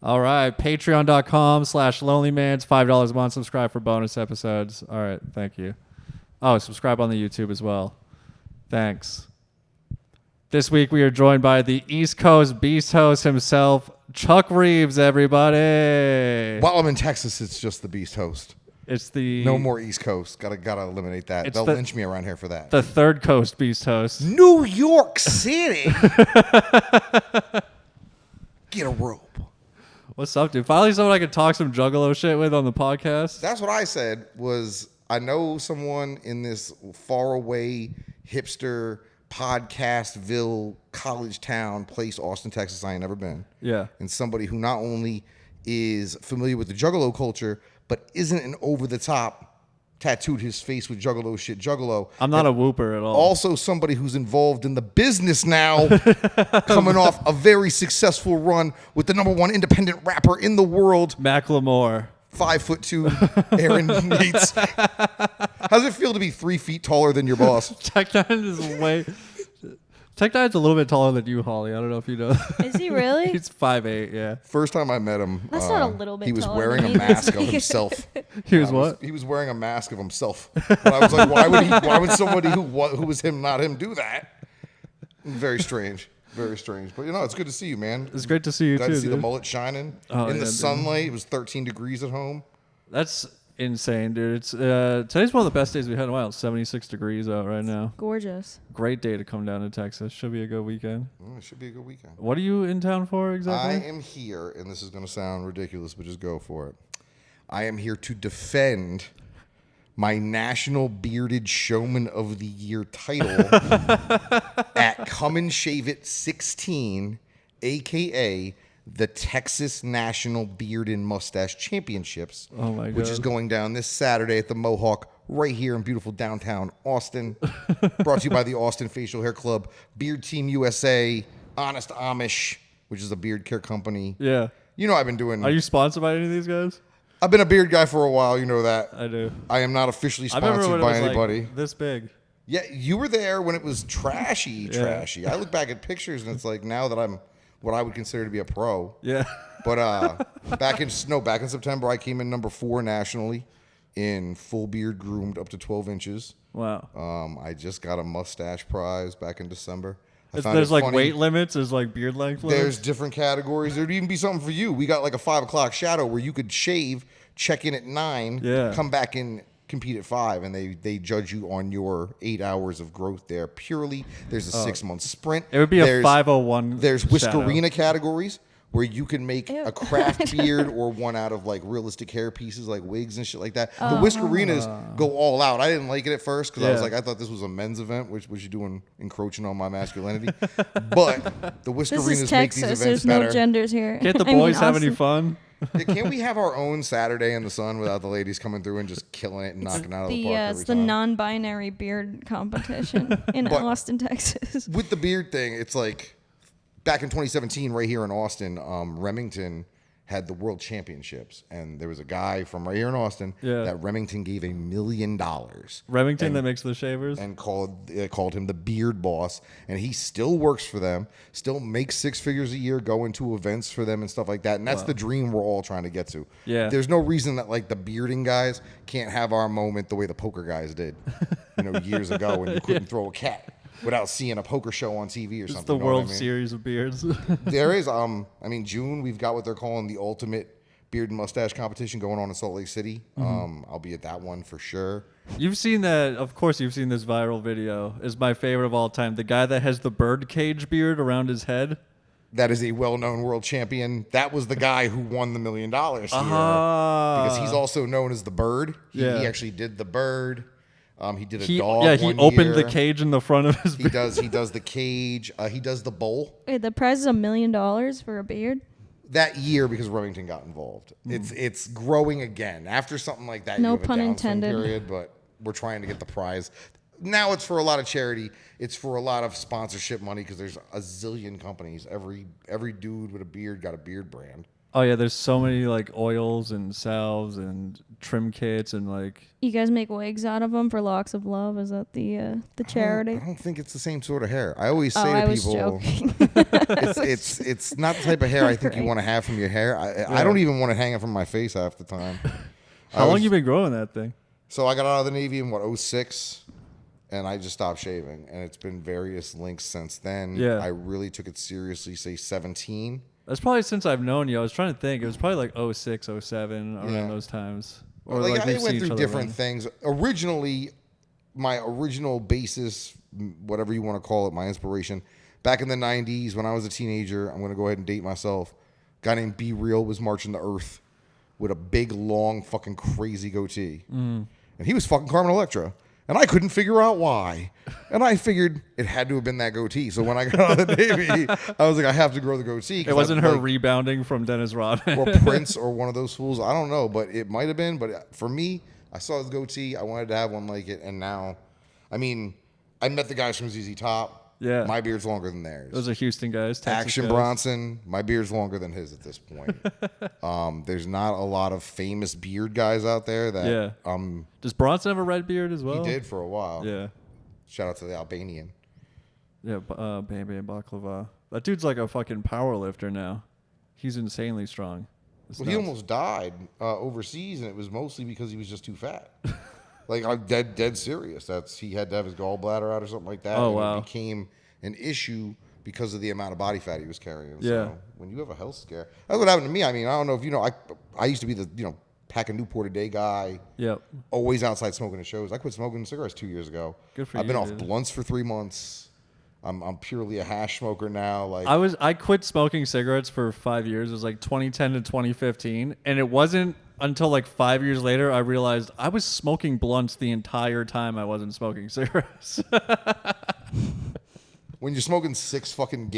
All right. Patreon.com/LonelyMans. $5 a month. Subscribe for bonus episodes. All right. Thank you. Oh, subscribe on the YouTube as well. Thanks. This week we are joined by the East Coast Beast host himself, Chuck Reeves, everybody. While I'm in Texas, it's just the Beast host. It's the... No more East Coast. Gotta eliminate that. They'll lynch me around here for that. The third coast Beast host. New York City. Get a rope. What's up, dude? Finally someone I could talk some Juggalo shit with on the podcast. That's what I said was I know someone in this faraway hipster Podcastville college town place, Austin, Texas, I ain't never been. Yeah. And somebody who not only is familiar with the Juggalo culture, but isn't an over-the-top tattooed his face with Juggalo shit Juggalo. I'm not a whooper at all. Also somebody who's involved in the business now, coming off a very successful run with the #1 independent rapper in the world, Macklemore. 5'2", Aaron Yates. How's it feel to be 3 feet taller than your boss? Tech Nine is way... Tech Nine's a little bit taller than you, Holly. I don't know if you know. Is he really? He's 5'8", yeah. First time I met him, That's not a little bit he was taller wearing than a me. mask of himself. He was what? He was wearing a mask of himself. And I was like, why would somebody who was him, not him, do that? Very strange. Very strange. But, it's good to see you, man. It's great to see you, Glad too, to see the dude. mullet shining Oh, in the yeah, sunlight. It was 13 degrees at home. That's insane, dude. It's today's one of the best days we've had in a while. It's 76 degrees out right now. Gorgeous. Great day to come down to Texas. Should be a good weekend. It should be a good weekend. What are you in town for I exactly? am here, and this is going to sound ridiculous, but just go for it. I am here to defend my National Bearded Showman of the Year title at Come and Shave It 16, a.k.a. the Texas National Beard and Mustache Championships, Oh, my God. which is going down this Saturday at the Mohawk right here in beautiful downtown Austin. Brought to you by the Austin Facial Hair Club, Beard Team USA, Honest Amish, which is a beard care company. Yeah. I've been doing... Are you sponsored by any of these guys? I've been a beard guy for a while, you know that. I do. I am not officially I remember sponsored when it by was anybody. like this big. Yeah, you were there when it was trashy. I look back at pictures and it's like now that I'm what I would consider to be a pro. Yeah. But back in September, I came in number 4 nationally in full beard groomed up to 12 inches. Wow. I just got a mustache prize back in December. There's like weight limits. There's like beard length limits. There's different categories. There'd even be something for you. We got like a 5 o'clock shadow where you could shave, check in at 9, come back and compete at 5, and they judge you on your 8 hours of growth there. Purely, there's a 6-month sprint. It would be a 501. There's whiskerina shadow. categories where you can make a craft beard or one out of like realistic hair pieces like wigs and shit like that. The whiskerinas go all out. I didn't like it at first because I was like, I thought this was a men's event, which was you doing encroaching on my masculinity. But the This whiskerinas is make these Texas. events There's no better. genders here. Can't the I mean, boys have any Austin- fun? Yeah, can't we have our own Saturday in the sun without the ladies coming through and just killing it and knocking it out of the park every It's the time? non-binary beard competition in Austin, Texas. With the beard thing, it's like back in 2017, right here in Austin, Remington had the World Championships, and there was a guy from right here in Austin that Remington gave $1 million. Remington that makes the shavers? And called him the Beard Boss, and he still works for them, still makes 6 figures a year, going to events for them and stuff like that. And that's the dream we're all trying to get to. Yeah. There's no reason that like the bearding guys can't have our moment the way the poker guys did, years ago when you couldn't throw a cat without seeing a poker show on TV or something. It's the World Series of beards. There is, June, we've got what they're calling the ultimate beard and mustache competition going on in Salt Lake City. I'll be at that one for sure. You've seen that, of course you've seen this viral video. Is my favorite of all time. The guy that has the bird cage beard around his head. That is a well-known world champion. That was the guy who won the $1 million here. Because he's also known as the Bird. He actually did the Bird. He did a dog. Yeah, he opened the cage in the front of his beard. He does the cage. He does the bowl. Wait, the prize is $1 million for a beard? That year because Remington got involved. It's growing again. After something like that, No you have pun a down swing intended. period, but we're trying to get the prize. Now it's for a lot of charity. It's for a lot of sponsorship money because there's a zillion companies. Every dude with a beard got a beard brand. Oh yeah, there's so many like oils and salves and trim kits and like. You guys make wigs out of them for Locks of Love? Is that the charity? I don't think it's the same sort of hair. I always say I to was people, joking. it's not the type of hair I think you Great. want to have from your hair. I don't even want it hanging from my face half the time. How long you been growing that thing? So I got out of the Navy in 06, and I just stopped shaving, and it's been various links since then. Yeah. I really took it seriously, say 17. That's probably since I've known you. I was trying to think. It was probably like 06, 07, around Yeah. those times. Or like I we've seen went each through other different around. things. Originally, my original basis, whatever you want to call it, my inspiration, back in the 90s when I was a teenager, I'm going to go ahead and date myself. A guy named Be Real was marching the earth with a big, long, fucking crazy goatee. And he was fucking Carmen Electra. And I couldn't figure out why. And I figured it had to have been that goatee. So when I got out of the Navy, I was like, I have to grow the goatee. It wasn't her rebounding from Dennis Rodman. or Prince or one of those fools. I don't know, but it might have been. But for me, I saw his goatee. I wanted to have one like it. And now, I mean, I met the guys from ZZ Top. Yeah. My beard's longer than theirs. Those are Houston guys. Texas Action guys. Bronson, my beard's longer than his at this point. There's not a lot of famous beard guys out there that Does Bronson have a red beard as well? he did for a while. Yeah. Shout out to the Albanian. Yeah, Bambi and Baklava. That dude's like a fucking power lifter now. He's insanely strong. It's Well, he nuts. almost died overseas, and it was mostly because he was just too fat. Like, I'm dead serious. He had to have his gallbladder out or something like that. Oh, and wow. It became an issue because of the amount of body fat he was carrying. Yeah. So when you have a health scare, that's what happened to me. I mean, I don't know if you know, I used to be the, pack a Newport a day guy. Yep. Always outside smoking at shows. I quit smoking cigarettes 2 years ago. Good for I've been you, off dude. blunts for 3 months. I'm purely a hash smoker now. Like I quit smoking cigarettes for 5 years. It was like 2010 to 2015, and it wasn't until like 5 years later I realized I was smoking blunts the entire time I wasn't smoking cigarettes. when you're smoking 6 fucking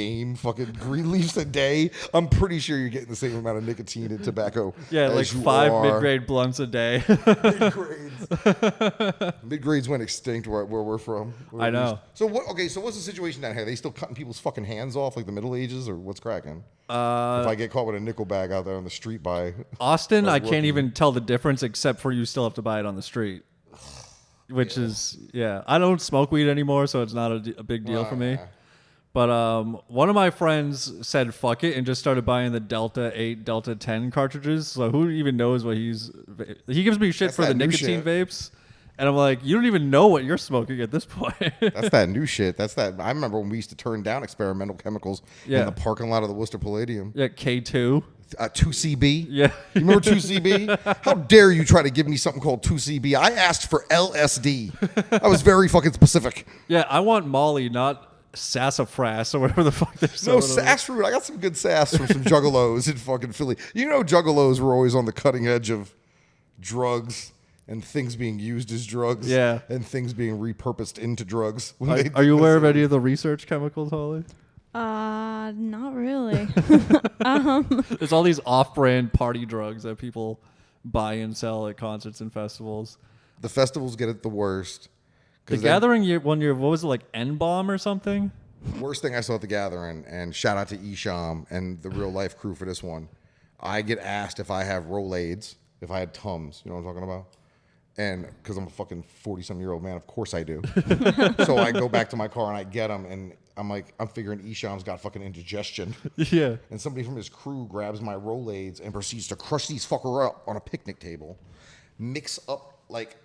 green leaves a day, I'm pretty sure you're getting the same amount of nicotine and tobacco. Yeah, as like you 5 are. mid-grade blunts a day. Mid-grades went extinct where we're from. I know. So what? Okay, so what's the situation down here? They still cutting people's fucking hands off like the Middle Ages, or what's cracking? If I get caught with a nickel bag out there on the street by Austin, I rookie. can't even tell the difference except for you still have to buy it on the street. Which is, I don't smoke weed anymore, so it's not a big deal for me. But one of my friends said fuck it and just started buying the Delta 8, Delta 10 cartridges. So who even knows what he gives me shit That's for the that new nicotine shit. vapes. And I'm like, you don't even know what you're smoking at this point. That's that new shit. That's that. I remember when we used to turn down experimental chemicals Yeah. in the parking lot of the Worcester Palladium. Yeah, K2. 2CB. Yeah. You remember 2CB? How dare you try to give me something called 2CB? I asked for LSD. I was very fucking specific. Yeah, I want Molly, not sassafras or whatever the fuck they're No, selling. sass fruit. I got some good sass from some Juggalos in fucking Philly. You know, Juggalos were always on the cutting edge of drugs and things being used as drugs. Yeah. And things being repurposed into drugs. when Are, they are you did aware this. of any of the research chemicals, Holly? Not really. There's all these off-brand party drugs that people buy and sell at concerts and festivals. The festivals get it the worst. The 'Cause then- Gathering, what was it, like N-Bomb or something? Worst thing I saw at the Gathering, and shout out to Isham and the real life crew for this one. I get asked if I have Rolaids, if I had Tums. You know what I'm talking about? And because I'm a fucking 40-some-year-old man, of course I do. So I go back to my car and I get them, and I'm like, I'm figuring Isham's got fucking indigestion. Yeah. And somebody from his crew grabs my Rolaids and proceeds to crush these fucker up on a picnic table, mix up like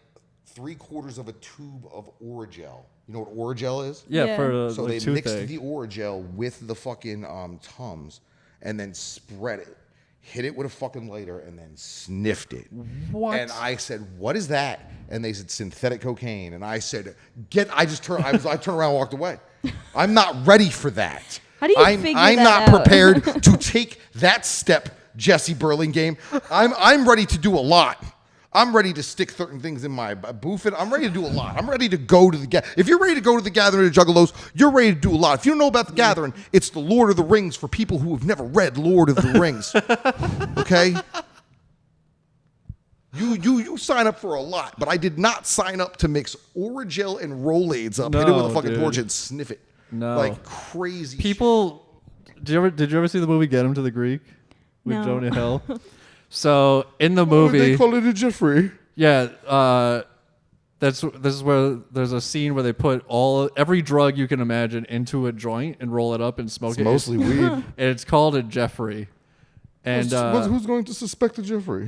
3/4 of a tube of Oragel. You know what Oragel is? Yeah, Yeah. for So like they mixed toothache. the Oragel with the fucking Tums and then spread it, hit it with a fucking lighter, and then sniffed it. What? And I said, "What is that?" And they said, "Synthetic cocaine." And I said, I turned around and walked away. I'm not ready for that. How do you I'm figure I'm that not out? prepared to take that step, Jesse Burlingame. I'm ready to do a lot. I'm ready to stick certain things in my booth, and I'm ready to do a lot. I'm ready to go to the If you're ready to go to the Gathering of Juggalos, you're ready to do a lot. If you don't know about the Gathering, it's the Lord of the Rings for people who have never read Lord of the Rings. Okay? You sign up for a lot, but I did not sign up to mix Oragel and Rolaids up, hit it with a No, fucking dude. torch and sniff it. No. Like crazy shit. People, did you ever see the movie Get Him to the Greek? with No. Jonah Hill. So in the Why would movie, they call it a Jeffrey? yeah, this is where there's a scene where they put every drug you can imagine into a joint and roll it up and smoke It's it. mostly weed. And it's called a Jeffrey. And Who's going to suspect a Jeffrey?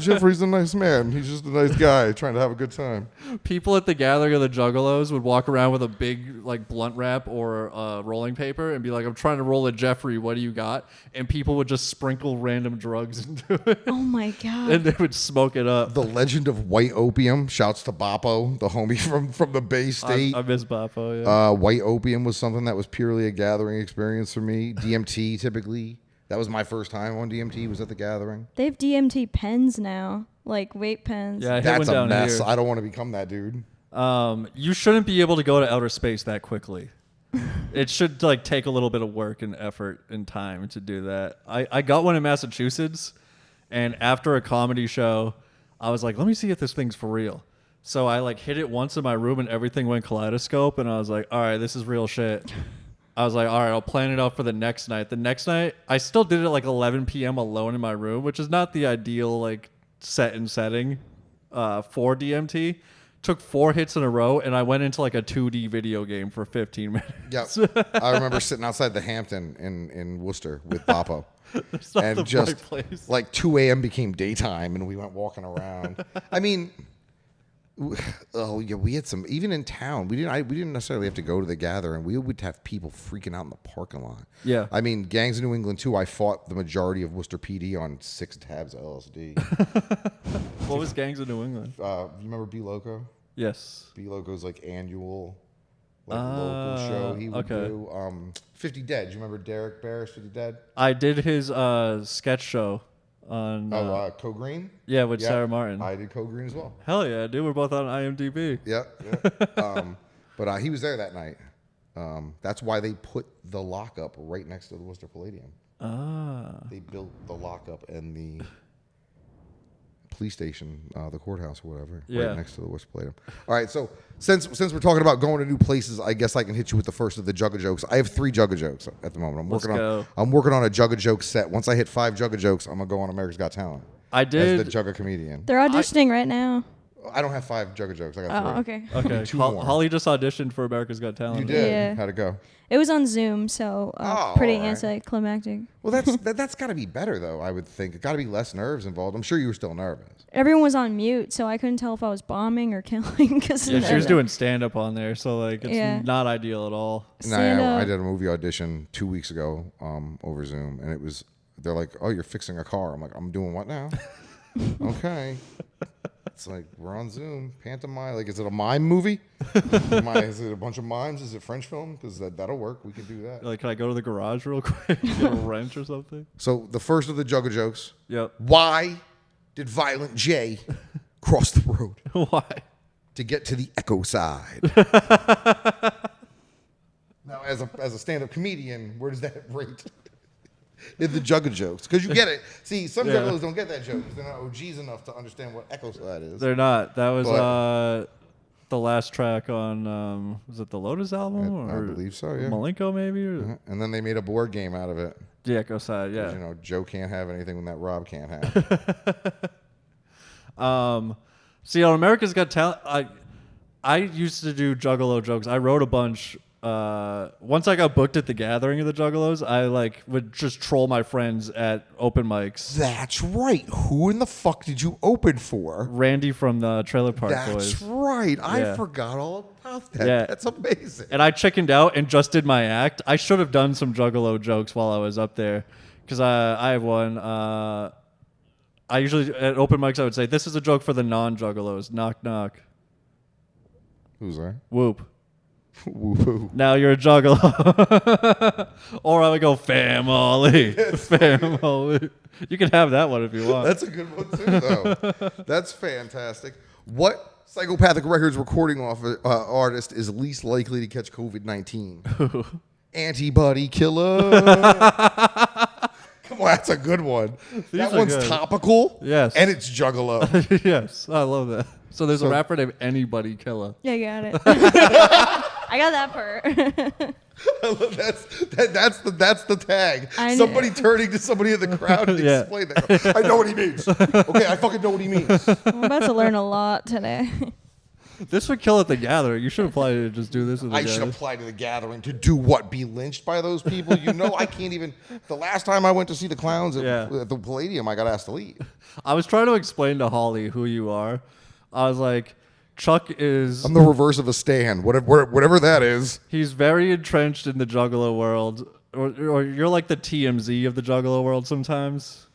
Jeffrey's a nice man. He's just a nice guy trying to have a good time. people at the gathering of the Juggalos would walk around with a big like blunt wrap or rolling paper and be like, "I'm trying to roll a Jeffrey. What do you got?" And people would just sprinkle random drugs into it, Oh my god. and they would smoke it up. The legend of white opium. Shouts to Boppo, the homie from the Bay State. I miss Boppo. Yeah. White opium was something that was purely a gathering experience for me. DMT typically. That was my first time on DMT. Was at the gathering. They have DMT pens now, like vape pens. Yeah, I hit That's one a down mess. here. I don't want to become that dude. You shouldn't be able to go to outer space that quickly. It should like take a little bit of work and effort and time to do that. I got one in Massachusetts, and after a comedy show, I was like, let me see if this thing's for real. So I like hit it once in my room and everything went kaleidoscope, and I was like, all right, this is real shit. I was like, all right, I'll plan it out for the next night. The next night, I still did it at like 11 p.m. alone in my room, which is not the ideal like setting for DMT. Took 4 hits in a row, and I went into like a 2D video game for 15 minutes. Yep. I remember sitting outside the Hampton in Worcester with Boppo. It's not And the just right place. like 2 a.m. became daytime, and we went walking around. I mean, oh yeah, we had some even in town. We didn't necessarily have to go to the gathering. We would have people freaking out in the parking lot. Yeah. I mean, gangs in New England too. I fought the majority of Worcester PD on 6 tabs of LSD. What was Gangs of New England? You remember B Loco? Yes. B Loco's like annual, local show he would okay. do. 50 Dead. You remember Derek Barris, 50 Dead? I did his sketch show on Co Green. yeah with Yeah, Sarah Martin. I did Co Green as well. Hell yeah, dude, we're both on IMDb. Yeah. But he was there that night. That's why they put the lockup right next to the Worcester Palladium. They built the lockup and the police station, the courthouse, or whatever, Yeah. right next to the Worcester Palladium. All right, so since we're talking about going to new places, I guess I can hit you with the first of the Jugga-Jokes. I have 3 Jugga-Jokes at the moment. I'm working on a Jugga-Joke set. Once I hit 5 Jugga-Jokes, I'm gonna go on America's Got Talent. I did. As the Jugga comedian. They're auditioning right now. I don't have 5 Jugga-Jokes. I got 3. Oh, okay. Okay, 2 more. Holly just auditioned for America's Got Talent. You did. Yeah. How'd it go? It was on Zoom, so pretty all right. anticlimactic. Well, that's got to be better, though, I would think. It got to be less nerves involved. I'm sure you were still nervous. Everyone was on mute, so I couldn't tell if I was bombing or killing. Cause Yeah, she was doing stand up on there, so like it's Yeah. not ideal at all. I did a movie audition 2 weeks ago over Zoom, and they're like, "Oh, you're fixing a car." I'm like, "I'm doing what now?" Okay. It's like, we're on Zoom, pantomime. Like, is it a mime movie? Is it a bunch of mimes? Is it French film? Because that'll work. We can do that. Like, can I go to the garage real quick, get a wrench or something? So the first of the Jugga-Jokes. Yep. Why did Violent J cross the road Why? to get to the Echo side? Now, as a stand-up comedian, where does that rate in the Jugga-Jokes? Because you get it. See, some Yeah. juggalos don't get that joke because they're not OGs enough to understand what Echo side is. They're not. That was But- the last track on was it the Lotus album I or believe so, yeah. Malenko maybe or And then they made a board game out of it. the Echo Side. Yeah. You know, Joe can't have anything that Rob can't have. See, on America's Got Talent, I used to do Juggalo jokes. I wrote a bunch. Once I got booked at the gathering of the Juggalos, I like would just troll my friends at open mics. That's right. Who in the fuck did you open for? Randy from the Trailer Park That's Boys. right. I Yeah. forgot all about that. Yeah. That's amazing. And I chickened out and just did my act. I should have done some Juggalo jokes while I was up there because I have one. I usually at open mics I would say, "This is a joke for the non-Juggalos. Knock knock. Who's that? Whoop. Woo-hoo. Now you're a Juggalo." Or I would go family. Family. You can have that one if you want. That's a good one too, though. That's fantastic. What Psychopathic Records recording artist is least likely to catch COVID-19? Antibody Killer. Come on, that's a good one. That are one's good. topical. Yes. And it's Juggalo. Yes, I love that. So there's a rapper named Anybody Killer. Yeah, I got it. I got that part. That's the tag. I Somebody turning to somebody in the crowd and Yeah. explain that. I know what he means. Okay, I fucking know what he means. I'm about to learn a lot today. This would kill at the gathering. You should apply to just do this at the I should gathering. apply to the gathering to do what? Be lynched by those people? You know, I can't even. The last time I went to see the clowns at the Palladium, I got asked to leave. I was trying to explain to Holly who you are. I was like, Chuck is... I'm the reverse of a Stan, whatever that is. He's very entrenched in the Juggalo world. Or you're like the TMZ of the Juggalo world sometimes.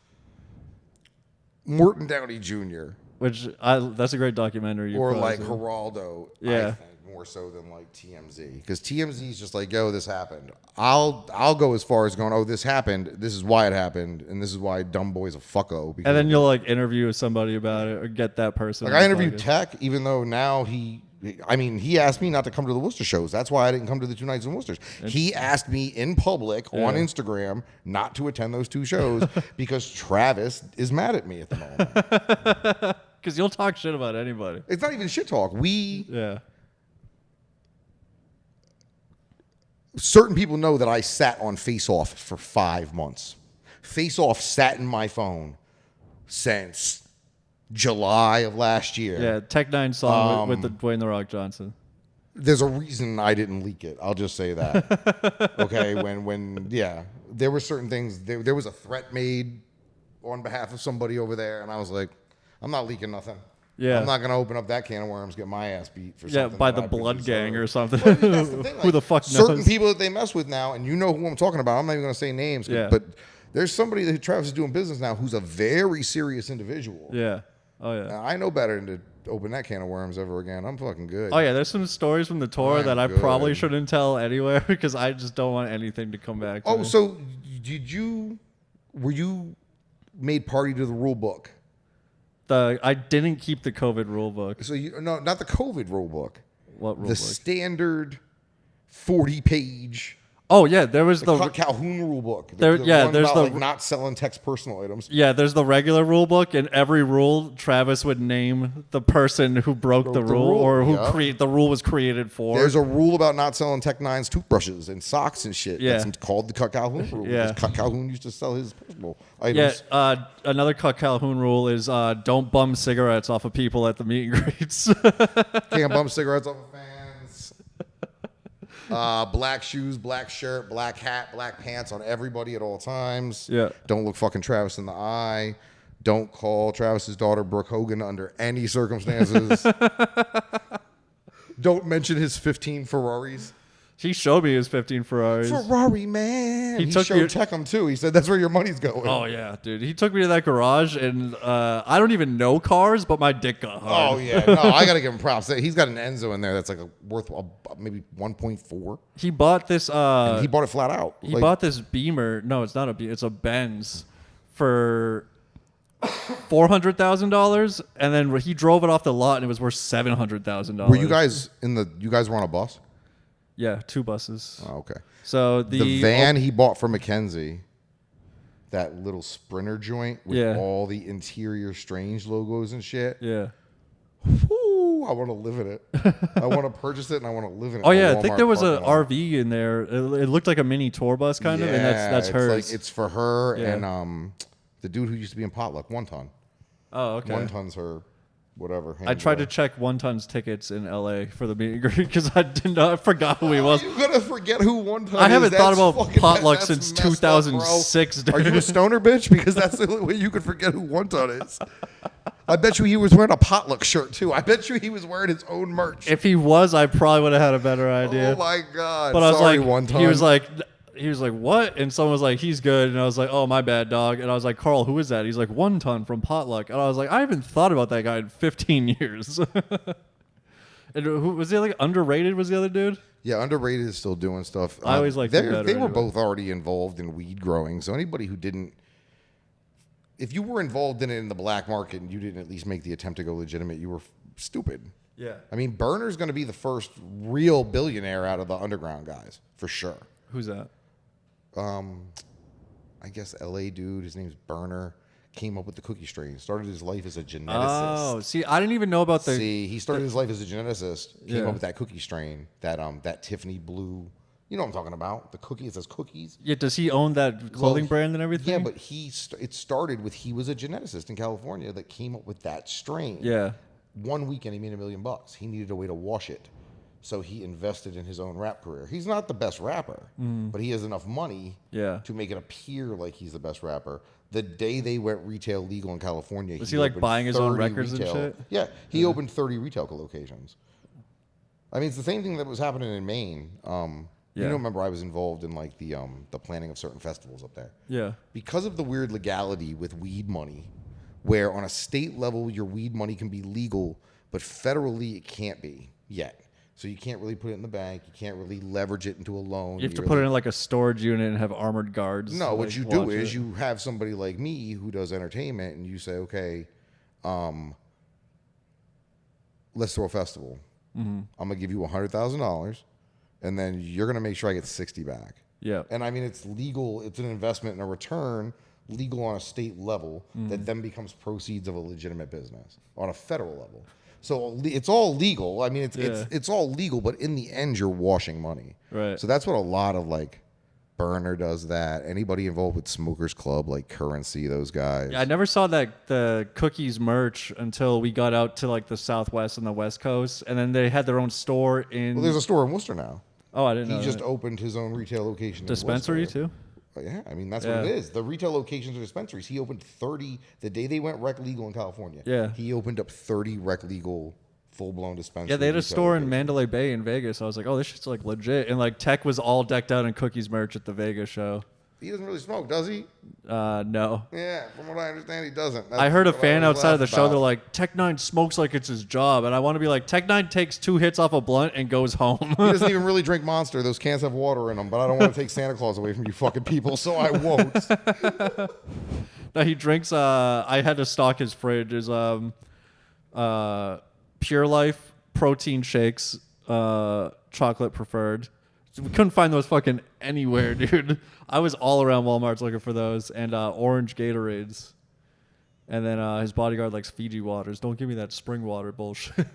Morton Downey Jr. That's a great documentary. Or like Geraldo, Yeah. I think, more so than like TMZ. Because TMZ is just like, yo, this happened. I'll go as far as going, oh, this happened. This is why it happened. And this is why Dumb Boy's a fucko. And then you'll like interview somebody about it or get that person. Like I interviewed Tech, even though now he asked me not to come to the Worcester shows. That's why I didn't come to the 2 nights in Worcester. He asked me in public on Instagram not to attend those 2 shows because Travis is mad at me at the moment. Because you'll talk shit about anybody. It's not even shit talk. Certain people know that I sat on Face Off for 5 months. Face Off sat in my phone since July of last year. Yeah, Tech Nine song with the Dwayne The Rock Johnson. There's a reason I didn't leak it. I'll just say that. Okay, when there were certain things. There was a threat made on behalf of somebody over there, and I was like, I'm not leaking nothing. Yeah. I'm not going to open up that can of worms, get my ass beat for something. By that the I Blood produced Gang over. or something. Well, that's the thing. Who the fuck knows? Certain people that they mess with now, and you know who I'm talking about. I'm not even going to say names. Yeah. But there's somebody that Travis is doing business now who's a very serious individual. Yeah. Oh, yeah. Now, I know better than to open that can of worms ever again. I'm fucking good. Oh, yeah. There's some stories from the tour I'm that I good. probably shouldn't tell anywhere because I just don't want anything to come back to me. So were you made party to the rule book? I didn't keep the COVID rule book. So no, not the COVID rule book. What rule The book? standard 40-page Oh, yeah. There was the... Calhoun rule book. There- yeah, one there's about, the- like, not selling text personal items. Yeah, there's the regular rule book, and every rule, Travis would name the person who broke the rule or who the rule was created for. There's a rule about not selling Tech Nine's toothbrushes and socks and shit. Yeah. That's called the Cut Calhoun rule. Yeah. Because Cut Calhoun used to sell his personal Yeah, items. another Cut Calhoun rule is don't bum cigarettes off of people at the meet and greets. Can't bump cigarettes off of fans. Black shoes, black shirt, black hat, black pants on everybody at all times. Yeah. Don't look fucking Travis in the eye. Don't call Travis's daughter Brooke Hogan under any circumstances. Don't mention his 15 Ferraris. He showed me his 15 Ferraris. Ferrari man. He took showed me- Tech him too. He said that's where your money's going. Oh, yeah, dude. He took me to that garage, and I don't even know cars, but my dick got hard. Oh yeah, no, I gotta give him props. He's got an Enzo in there that's like worth maybe 1.4. He bought this... And he bought it flat out. He bought this Beamer. No, it's not a Beamer. It's a Benz for $400,000, and then he drove it off the lot, and it was worth $700,000. Were you guys You guys were on a bus? Yeah, 2 buses. Oh, okay. So The van he bought for Mackenzie, that little Sprinter joint with all the interior Strange logos and shit. Yeah. Whew, I want to live in it. I want to purchase it and I want to live in it. Oh in a yeah, I think Walmart there was an parking lot. RV in there. It looked like a mini tour bus kind of, and that's it's hers. Like, it's for her Yeah. and the dude who used to be in Potluck, One Ton. Oh, okay. One Ton's her, whatever. I tried to check One Ton's tickets in LA for the meet and greet because I forgot who he was. You gotta forget who One Ton is. I haven't thought That's about fucking- Potluck that's since messed up, 2006. bro. Dude. Are you a stoner bitch? Because that's the only way you could forget who One Ton is. I bet you he was wearing a Potluck shirt too. I bet you he was wearing his own merch. If he was, I probably would have had a better idea. Oh my god! But I was Sorry, like, One Ton. he was like, what? And someone was like, he's good. And I was like, oh, my bad, dog. And I was like, Carl, who is that? He's like, One Ton from Potluck. And I was like, I haven't thought about that guy in 15 years. And who was he like underrated? Was the other dude? Yeah, Underrated is still doing stuff. I always liked him better They were anyway. both already involved in weed growing. So anybody who didn't, if you were involved in it in the black market and you didn't at least make the attempt to go legitimate, you were stupid. Yeah. I mean, Burner's going to be the first real billionaire out of the underground guys, for sure. Who's that? I guess LA dude, his name's Burner, came up with the cookie strain. Started his life as a geneticist. Oh, see, I didn't even know about the. He started his life as a geneticist. Came Yeah. up with that cookie strain, that Tiffany blue You know what I'm talking about? The cookie. It says cookies. Yeah, does he own that clothing brand and everything? Yeah, but it started with he was a geneticist in California that came up with that strain. Yeah. One weekend he made $1 million. He needed a way to wash it, so he invested in his own rap career. He's not the best rapper, but he has enough money to make it appear like he's the best rapper. The day they went retail legal in California, was he like buying his own records and shit? Yeah, he opened 30 retail locations. I mean, it's the same thing that was happening in Maine. You know, remember I was involved in like the planning of certain festivals up there. Yeah. Because of the weird legality with weed money, where on a state level your weed money can be legal, but federally it can't be yet. So you can't really put it in the bank. You can't really leverage it into a loan. You have to put it in like a storage unit and have armored guards. No, what you do is you have somebody like me who does entertainment, and you say, okay, let's throw a festival. I'm gonna give you $100,000. And then you're going to make sure I get 60 back. Yeah. And I mean, it's legal. It's an investment and a return legal on a state level that then becomes proceeds of a legitimate business on a federal level. So it's all legal. I mean, it's all legal, but in the end, you're washing money. Right. So that's what a lot of like Burner does that. Anybody involved with Smokers Club, like Currency, those guys. Yeah, I never saw the cookies merch until we got out to like the Southwest and the West Coast. And then they had their own store in... Well, there's a store in Worcester now. Oh, I didn't know. He just opened his own retail location. Dispensary too? Yeah, I mean, that's what it is. The retail locations are dispensaries. He opened 30 the day they went rec legal in California. Yeah. He opened up 30 rec legal full-blown dispensaries. Yeah, they had a store in Mandalay Bay in Vegas. I was like, oh, this shit's like legit. And like Tech was all decked out in cookies merch at the Vegas show. He doesn't really smoke, does he? No. Yeah, from what I understand, he doesn't. I heard a fan outside of the show. They're like, Tech9 smokes like it's his job. And I want to be like, Tech9 takes 2 hits off a blunt and goes home. He doesn't even really drink Monster. Those cans have water in them. But I don't want to take Santa Claus away from you fucking people, so I won't. No, he drinks. I had to stock his fridge. There's Pure Life protein shakes, chocolate preferred. We couldn't find those fucking anywhere, dude. I was all around Walmart's looking for those, and orange Gatorades. And then his bodyguard likes Fiji waters. Don't give me that spring water bullshit.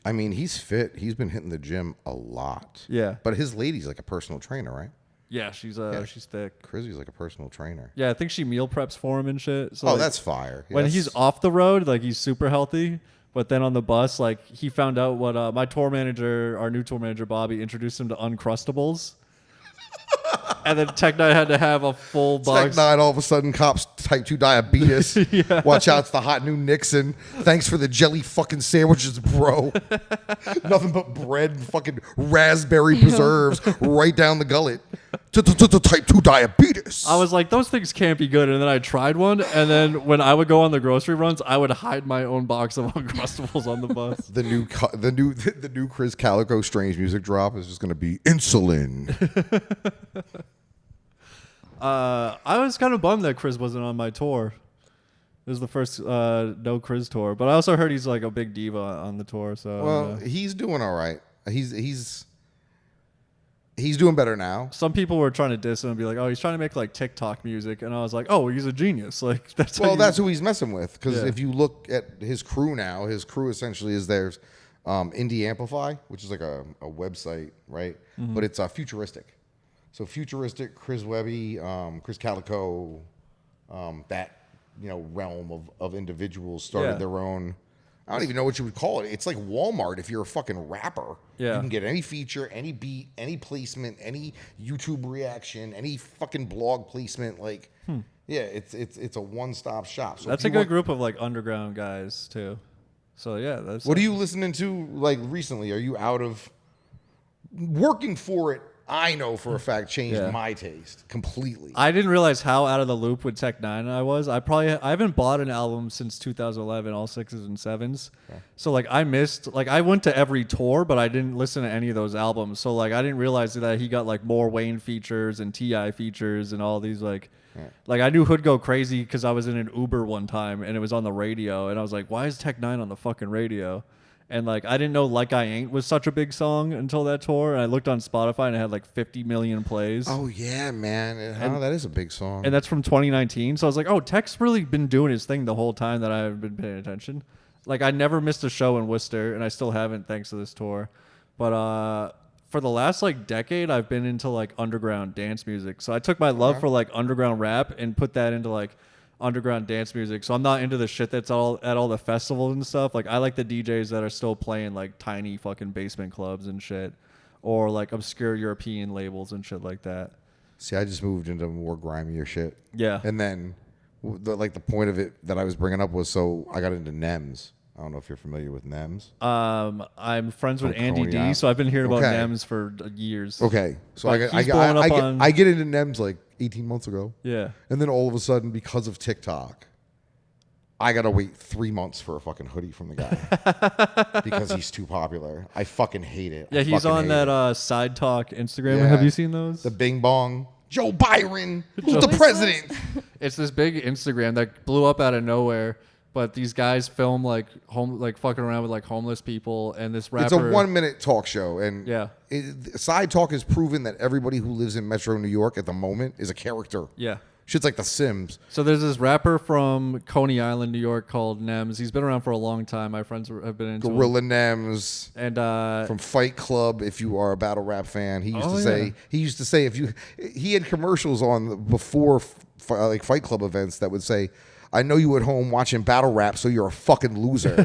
I mean, he's fit. He's been hitting the gym a lot. Yeah. But his lady's like a personal trainer, right? Yeah, she's thick. Chrissy's like a personal trainer. Yeah, I think she meal preps for him and shit. So that's fire. When he's off the road, like he's super healthy. But then on the bus, like he found out what my tour manager, our new tour manager, Bobby, introduced him to Uncrustables. And then Tech9 had to have a full box. Tech9 all of a sudden cops type 2 diabetes. Yeah. Watch out, it's the hot new Nixon. Thanks for the jelly fucking sandwiches, bro. Nothing but bread and fucking raspberry preserves right down the gullet. Type 2 diabetes. I was like, those things can't be good. And then I tried one. And then when I would go on the grocery runs, I would hide my own box of Uncrustables on the bus. The new Chris Calico Strange music drop is just going to be insulin. I was kind of bummed that Chris wasn't on my tour. It was the first no Chris tour. But I also heard he's like a big diva on the tour. So well, he's doing all right. He's doing better now. Some people were trying to diss him and be like, "Oh, he's trying to make like TikTok music," and I was like, "Oh, he's a genius!" Like that's who he's messing with. Because if you look at his crew now, his crew essentially is there's Indie Amplify, which is like a website, right? Mm-hmm. But it's futuristic. So futuristic, Chris Webby, Chris Calico, that realm of individuals started their own. I don't even know what you would call it. It's like Walmart if you're a fucking rapper. Yeah. You can get any feature, any beat, any placement, any YouTube reaction, any fucking blog placement. Like, yeah, it's a one-stop shop. So that's a good group of like underground guys too. So yeah, that's. What are you listening to like recently? Are you out of working for it? I know for a fact changed my taste completely. I didn't realize how out of the loop with Tech9 I was. I haven't bought an album since 2011, all 6s and 7s. Okay. So like I went to every tour, but I didn't listen to any of those albums. So like I didn't realize that he got like more Wayne features and T.I. features and all these like I knew Hood Go Crazy because I was in an Uber one time and it was on the radio and I was like, why is Tech9 on the fucking radio? And like I didn't know Like I Ain't was such a big song until that tour. And I looked on Spotify and it had like 50 million plays. Oh yeah, man. That is a big song. And that's from 2019. So I was like, oh, Tech's really been doing his thing the whole time that I've been paying attention. Like I never missed a show in Worcester and I still haven't thanks to this tour. But for the last like decade, I've been into like underground dance music. So I took my love for like underground rap and put that into like underground dance music. So I'm not into the shit that's all at all the festivals and stuff. Like I like the DJs that are still playing like tiny fucking basement clubs and shit, or like obscure European labels and shit like that. See, I just moved into more grimier shit. Yeah. And then, the point of it that I was bringing up was so I got into NEMS. I don't know if you're familiar with NEMS. I'm friends with From Andy Coney D, Island. so I've been hearing about Okay. NEMS for years. Okay, so But he's blowing up on- I get into NEMS like 18 months ago. Yeah. And then all of a sudden, because of TikTok, I gotta wait 3 months for a fucking hoodie from the guy because he's too popular. I fucking hate it. Yeah, I he's fucking on hate that it. Side Talk Instagram. Yeah. Have you seen those? The Bing Bong. Joe Byron, who's Joe- the president? It's this big Instagram that blew up out of nowhere. But these guys film like fucking around with like homeless people, and this rapper. It's a 1 minute talk show, and Yeah. Side Talk has proven that everybody who lives in Metro New York at the moment is a character. Yeah. Shit's like The Sims. So there's this rapper from Coney Island, New York, called NEMS. He's been around for a long time. My friends have been into him. Gorilla Nems. And From Fight Club, if you are a battle rap fan, he used to say he had commercials on before like Fight Club events that would say, I know you at home watching battle rap, so you're a fucking loser.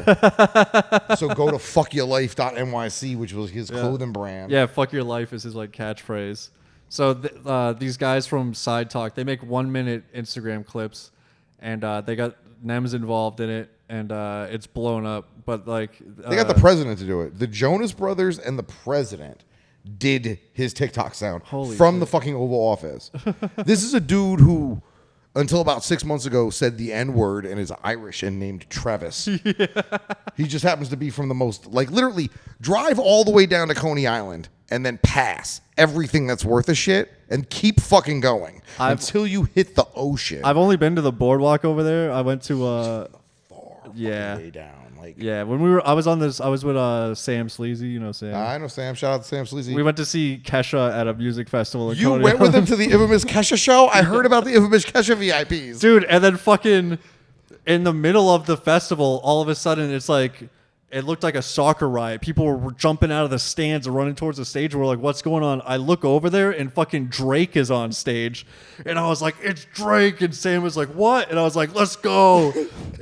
So go to fuckyourlife.nyc, which was his clothing brand. yeah, fuck your life is his like catchphrase. So these guys from Side Talk, they make 1 minute Instagram clips, and they got NEMS involved in it, and it's blown up. But like They got the president to do it. The Jonas Brothers and the president did his TikTok sound from the fucking Oval Office. This is a dude who, until about 6 months ago, said the N-word and is Irish and named Travis. He just happens to be from the most, like, literally drive all the way down to Coney Island and then pass everything that's worth a shit and keep fucking going until you hit the ocean. I've only been to the boardwalk over there. I went to Far yeah. way down. Like, yeah, when I was with Sam Sleazy, you know Sam. I know Sam. Shout out to Sam Sleazy. We went to see Kesha at a music festival in You Coney went with him Island. to the infamous Kesha show? I heard about the infamous Kesha VIPs. Dude, and then fucking in the middle of the festival, all of a sudden it's like it looked like a soccer riot. People were jumping out of the stands and running towards the stage. We're like, what's going on? I look over there and fucking Drake is on stage. And I was like, it's Drake. And Sam was like, what? And I was like, let's go.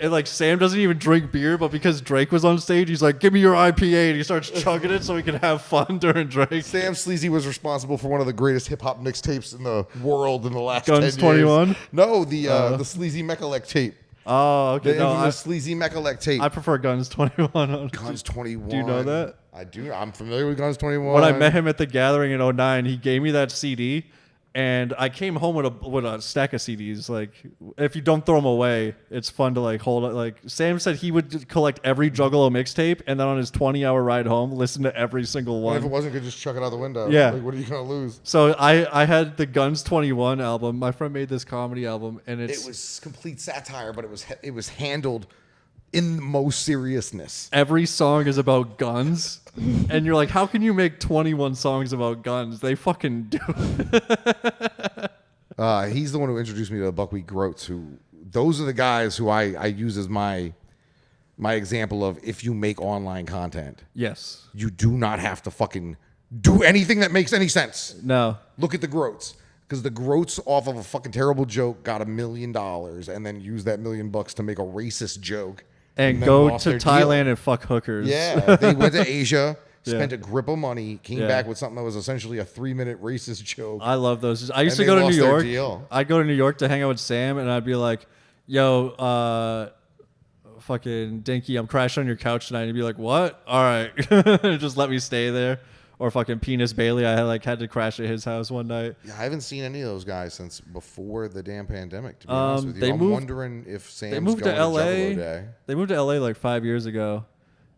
And like Sam doesn't even drink beer, but because Drake was on stage, he's like, give me your IPA. And he starts chugging it so we can have fun during Drake. Sam Sleazy was responsible for one of the greatest hip hop mixtapes in the world in the last Guns 10 21? years. No, the Sleazy Mechalek tape. Oh, okay. The No, infamous Sleazy Mechalek tape. I prefer Guns 21. Guns 21. Do you know that? I do. I'm familiar with Guns 21. When I met him at the gathering in 2009, he gave me that CD, and I came home with a stack of CDs. Like, if you don't throw them away, it's fun to like hold it. Like Sam said, he would collect every Juggalo mixtape, and then on his 20-hour ride home, listen to every single And if it one. wasn't good, just chuck it out the window. Yeah. Like, what are you going to lose? So I had the Guns 21 album. My friend made this comedy album, and It was complete satire, but it was handled in the most seriousness. every song is about guns, and you're like, how can you make 21 songs about guns? They fucking do. He's the one who introduced me to Buckwheat Groats. Those are the guys who I use as my example of, if you make online content, Yes. you do not have to fucking do anything that makes any sense. No. Look at the Groats. Because the Groats, off of a fucking terrible joke, got $1 million and then used that $1 million to make a racist joke. And then go lost to their Thailand deal. and fuck hookers. Yeah, they went to Asia, Yeah. spent a grip of money, came Yeah. back with something that was essentially a 3-minute racist joke. I love those. I used And to they go to lost New their York. deal. I'd go to New York to hang out with Sam, and I'd be like, yo, fucking Dinky, I'm crashing on your couch tonight. And he'd be like, what? All right. Just let me stay there. Or fucking Penis Bailey. I had to crash at his house one night. Yeah, I haven't seen any of those guys since before the damn pandemic, to be honest with you. they I'm moved- wondering if Sam's They moved going to LA. Juggalo Day. They moved to LA like 5 years ago.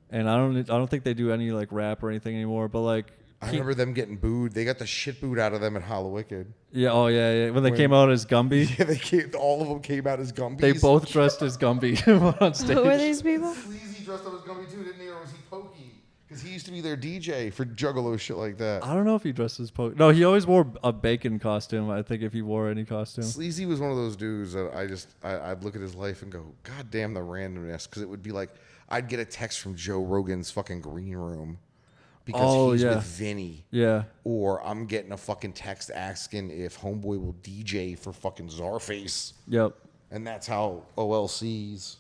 And I don't think they do any like rap or anything anymore. But like, I remember them getting booed. They got the shit booed out of them at Hollowicked. yeah, oh yeah. When they came out as Gumby, Yeah, all of them came out as Gumbies. they both dressed as Gumby on stage. Who are these people? Sleazy dressed up as Gumby too, didn't he? Or was he Pokey? Because he used to be their DJ for Juggalo shit like that. I don't know if he dressed as Poke. No, he always wore a bacon costume. I think if he wore any costume. Sleazy was one of those dudes that I'd look at his life and go, God damn the randomness. Because it would be like, I'd get a text from Joe Rogan's fucking green room. because he's yeah. with Vinny. Yeah. Or I'm getting a fucking text asking if Homeboy will DJ for fucking Czarface. Yep. And that's how OLC's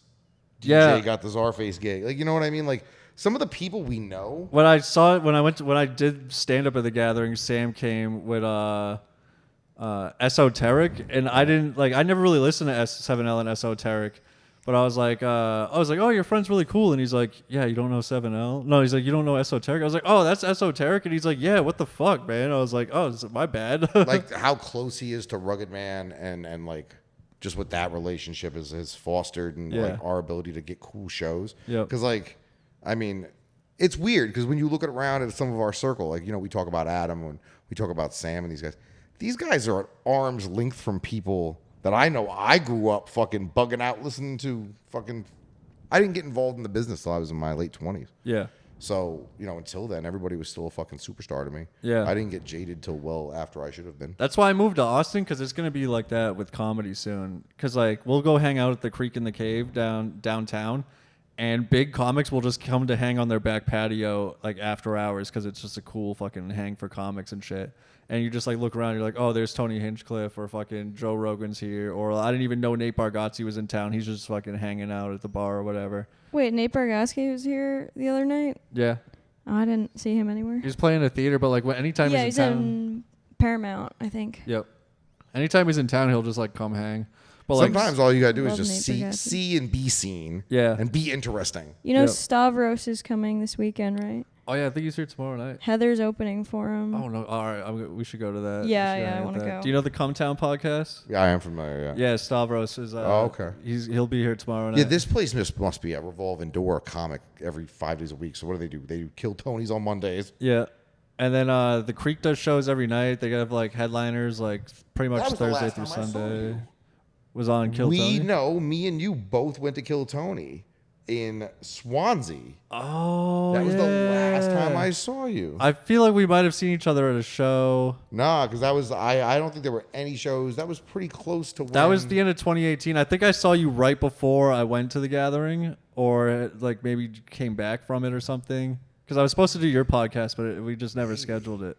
DJ Yeah. got the Czarface gig. Like, you know what I mean? Like, some of the people we know. When I saw it, when I did stand up at the gathering, Sam came with Esoteric, and I never really listened to S7L and Esoteric, but I was like, oh, your friend's really cool, and he's like, yeah, you don't know 7L? No, he's like, you don't know Esoteric? I was like, oh, that's Esoteric, and he's like, yeah, what the fuck, man? I was like, oh, my bad. Like, how close he is to Rugged Man, and like, just what that relationship has fostered, and like our ability to get cool shows. Yeah. Because like, I mean, it's weird because when you look around at some of our circle, like, you know, we talk about Adam, when we talk about Sam and these guys are at arm's length from people that I know. I grew up fucking bugging out listening to fucking. I didn't get involved in the business till I was in my late 20s. Yeah. So, you know, until then, everybody was still a fucking superstar to me. Yeah. I didn't get jaded till well after I should have been. That's why I moved to Austin, because it's going to be like that with comedy soon. Because, like, we'll go hang out at the Creek in the Cave downtown, and big comics will just come to hang on their back patio, like, after hours, because it's just a cool fucking hang for comics and shit. And you just, like, look around, you're like, oh, there's Tony Hinchcliffe, or fucking Joe Rogan's here, or I didn't even know Nate Bargatze was in town. He's just fucking hanging out at the bar or whatever. Wait, Nate Bargatze was here the other night? Yeah. Oh, I didn't see him anywhere. He's playing a theater, but, like, anytime Yeah, he's in town. in Paramount, I think. Yep. Anytime he's in town, he'll just, like, come hang. But like, sometimes all you gotta do is Love just Nate Bargatze. see and be seen. Yeah. And be interesting. You know, Yep. Stavros is coming this weekend, right? Oh, yeah, I think he's here tomorrow night. Heather's opening for him. Oh, no. All right. we should go to that. Yeah, We should yeah, hang I at wanna that. go. Do you know the Come Town podcast? Yeah, I am familiar. Yeah. Yeah, Stavros is. Oh, okay. He'll be here tomorrow night. Yeah, this place must be a revolving door comic every 5 days a week. So what do? They do Kill Tonys on Mondays. Yeah. And then the Creek does shows every night. They have like headliners, like pretty much That was the Thursday last through time I saw Sunday. you. Was on Kill Tony. Me and you both went to Kill Tony in Swansea. Oh, That was the last yeah. time I saw you. I feel like we might have seen each other at a show. Nah, because that was I don't think there were any shows. That was pretty close to when. That was the end of 2018. I think I saw you right before I went to the gathering, or like maybe came back from it or something. Because I was supposed to do your podcast, but we just never scheduled it.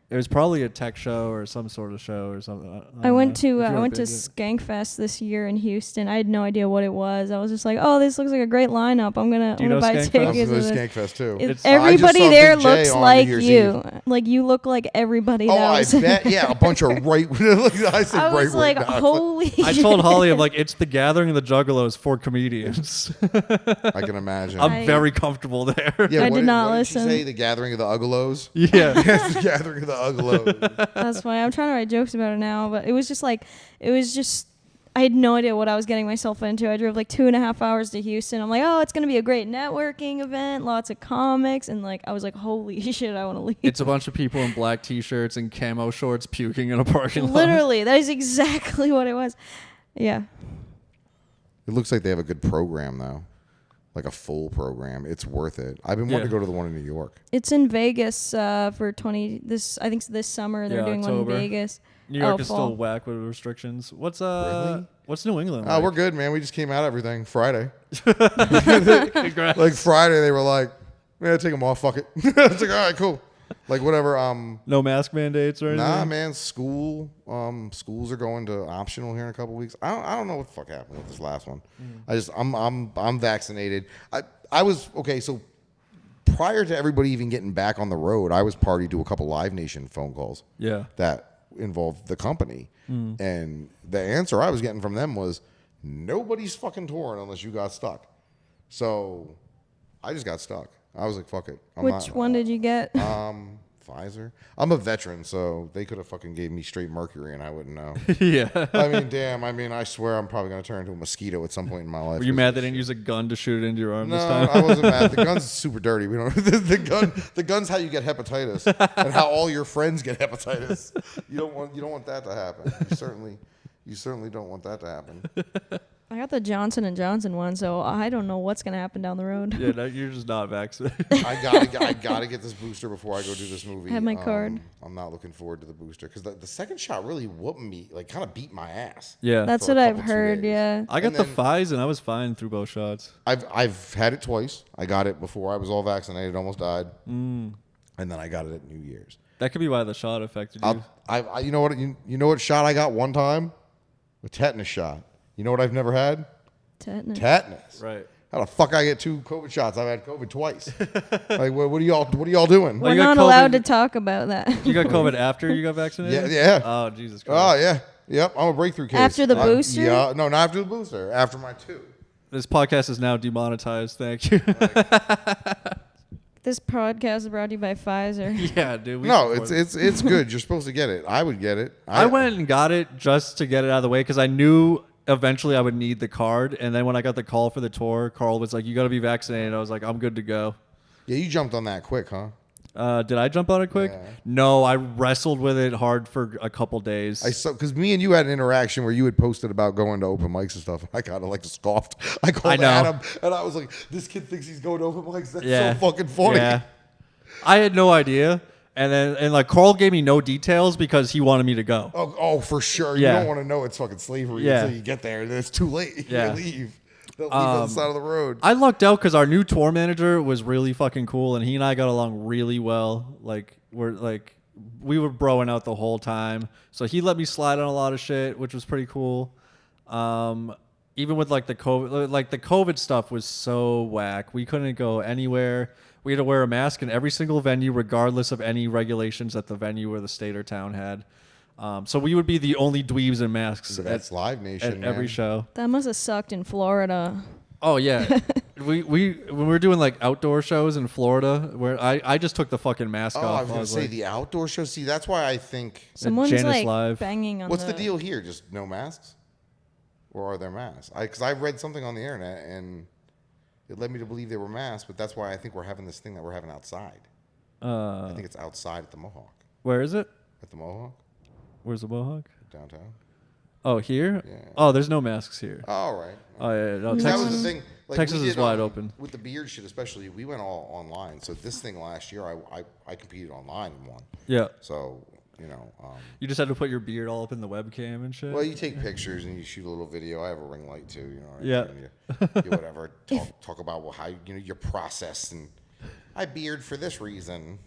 It was probably a tech show or some sort of show or something. I went to If you were big, Skankfest this year in Houston. I had no idea what it was. I was just like, "Oh, this looks like a great lineup. I'm gonna you know buy Skankfest? I'm tickets." familiar with with it." Skankfest too. It's I just everybody saw there Big J looks on like New Year's you. Eve. Like you look like everybody. Oh, that I was bet. Yeah, a bunch of right. I said I was right. like, "Holy!" I told Holly, I'm like, it's the gathering of the Juggalos for comedians. I can imagine. I'm very comfortable there. Yeah, I did not what Did listen. she say the gathering of the Uggalos? Yeah. Yes, the gathering of the Uggalos. That's why I'm trying to write jokes about it now, but it was just I had no idea what I was getting myself into. I drove like 2.5 hours to Houston. I'm like, oh, it's gonna be a great networking event, lots of comics, and like I was like, holy shit, I want to leave. It's a bunch of people in black t-shirts and camo shorts puking in a parking lot. Literally, that is exactly what it was. Yeah. It looks like they have a good program though, like a full program. It's worth it. I've been wanting to go to the one in New York. It's in Vegas for I think this summer they're doing October. one in Vegas. New York is fall. still whack with restrictions. What's Really? What's New England? Oh, we're good, man. We just came out of everything Friday. Congrats. Like Friday, they were like, "Yeah, take them off. Fuck it." It's like, all right, cool. Like whatever. No mask mandates or anything. Nah, man. Schools are going to optional here in a couple weeks. I don't know what the fuck happened with this last one. I'm vaccinated. I was okay. So prior to everybody even getting back on the road, I was party to a couple Live Nation phone calls. Yeah. That involved the company, and the answer I was getting from them was, nobody's fucking touring unless you got stuck. So I just got stuck. I was like, fuck it. Which one did you get? Pfizer. I'm a veteran, so they could have fucking gave me straight mercury and I wouldn't know. Yeah. I mean, damn. I mean, I swear I'm probably gonna turn into a mosquito at some point in my life. Were you mad they didn't use a gun to shoot it into your arm No, this time? I wasn't mad. The gun's super dirty. We don't. The gun's how you get hepatitis and how all your friends get hepatitis. You don't want that to happen. You certainly don't want that to happen. I got the Johnson & Johnson one, so I don't know what's gonna happen down the road. Yeah, no, you're just not vaccinated. I gotta get this booster before I go do this movie. I have my card. I'm not looking forward to the booster because the second shot really whooped me, like kind of beat my ass. Yeah, That's for what a I've couple, 2 heard. days. Yeah. I got And the then- Pfizer and I was fine through both shots. I've had it twice. I got it before I was all vaccinated, almost died, and then I got it at New Year's. That could be why the shot affected you. I you know what you know what shot I got one time? A tetanus shot. You know what I've never had? Tetanus. Right. How the fuck I get 2 COVID shots? I've had COVID twice. Like, what are y'all doing? Well, We're you got not allowed COVID- to talk about that. You got COVID after you got vaccinated? Yeah. Oh, Jesus Christ. Oh yeah. Yep. I'm a breakthrough case. After the booster? Yeah. No, not after the booster. After my 2. This podcast is now demonetized. Thank you. This podcast is brought to you by Pfizer. Yeah, dude. we No, support it's good. You're supposed to get it. I would get it. I went and got it just to get it out of the way because I knew eventually I would need the card. And then when I got the call for the tour, Carl was like, "You got to be vaccinated." I was like, "I'm good to go." Yeah, you jumped on that quick, huh? Did I jump on it quick? Yeah. No, I wrestled with it hard for a couple days. I saw because me and you had an interaction where you had posted about going to open mics and stuff. I kind of like scoffed. I called know. Adam and I was like, "This kid thinks he's going to open mics. That's Yeah. so fucking funny." Yeah. I had no idea. And like Carl gave me no details because he wanted me to go. Oh, for sure. Yeah. You don't want to know it's fucking slavery Yeah. until you get there. And it's too late. You Yeah. leave. They'll leave on the side of the road. I lucked out because our new tour manager was really fucking cool, and he and I got along really well. We were broing out the whole time, so he let me slide on a lot of shit, which was pretty cool. Even with like the COVID stuff was so whack. We couldn't go anywhere. We had to wear a mask in every single venue, regardless of any regulations that the venue or the state or town had. So we would be the only dweebs in masks That's Live Nation. at every man. show. That must have sucked in Florida. Oh yeah, we when we were doing like outdoor shows in Florida, where I just took the fucking mask Oh, off. I was going to say like, the outdoor show. See, that's why I think. Someone's Janice like Live. banging on What's the deal here? Just no masks? Or are there masks? Because I read something on the internet and it led me to believe they were masks, but that's why I think we're having this thing that we're having outside. I think it's outside at the Mohawk. where is it? At the Mohawk? Where's the Mohawk? Downtown? Oh, here? Yeah. Oh, there's no masks here. All right. Oh yeah, no, That Texas. was the thing. Like, Texas we is did, wide open. With the beard shit, especially, we went all online. So this thing last year, I competed online and won. Yeah, So, you know. you just had to put your beard all up in the webcam and shit. Well, you take pictures and you shoot a little video. I have a ring light too, you know. Right? Yeah. And you whatever. Talk about how your process and I beard for this reason.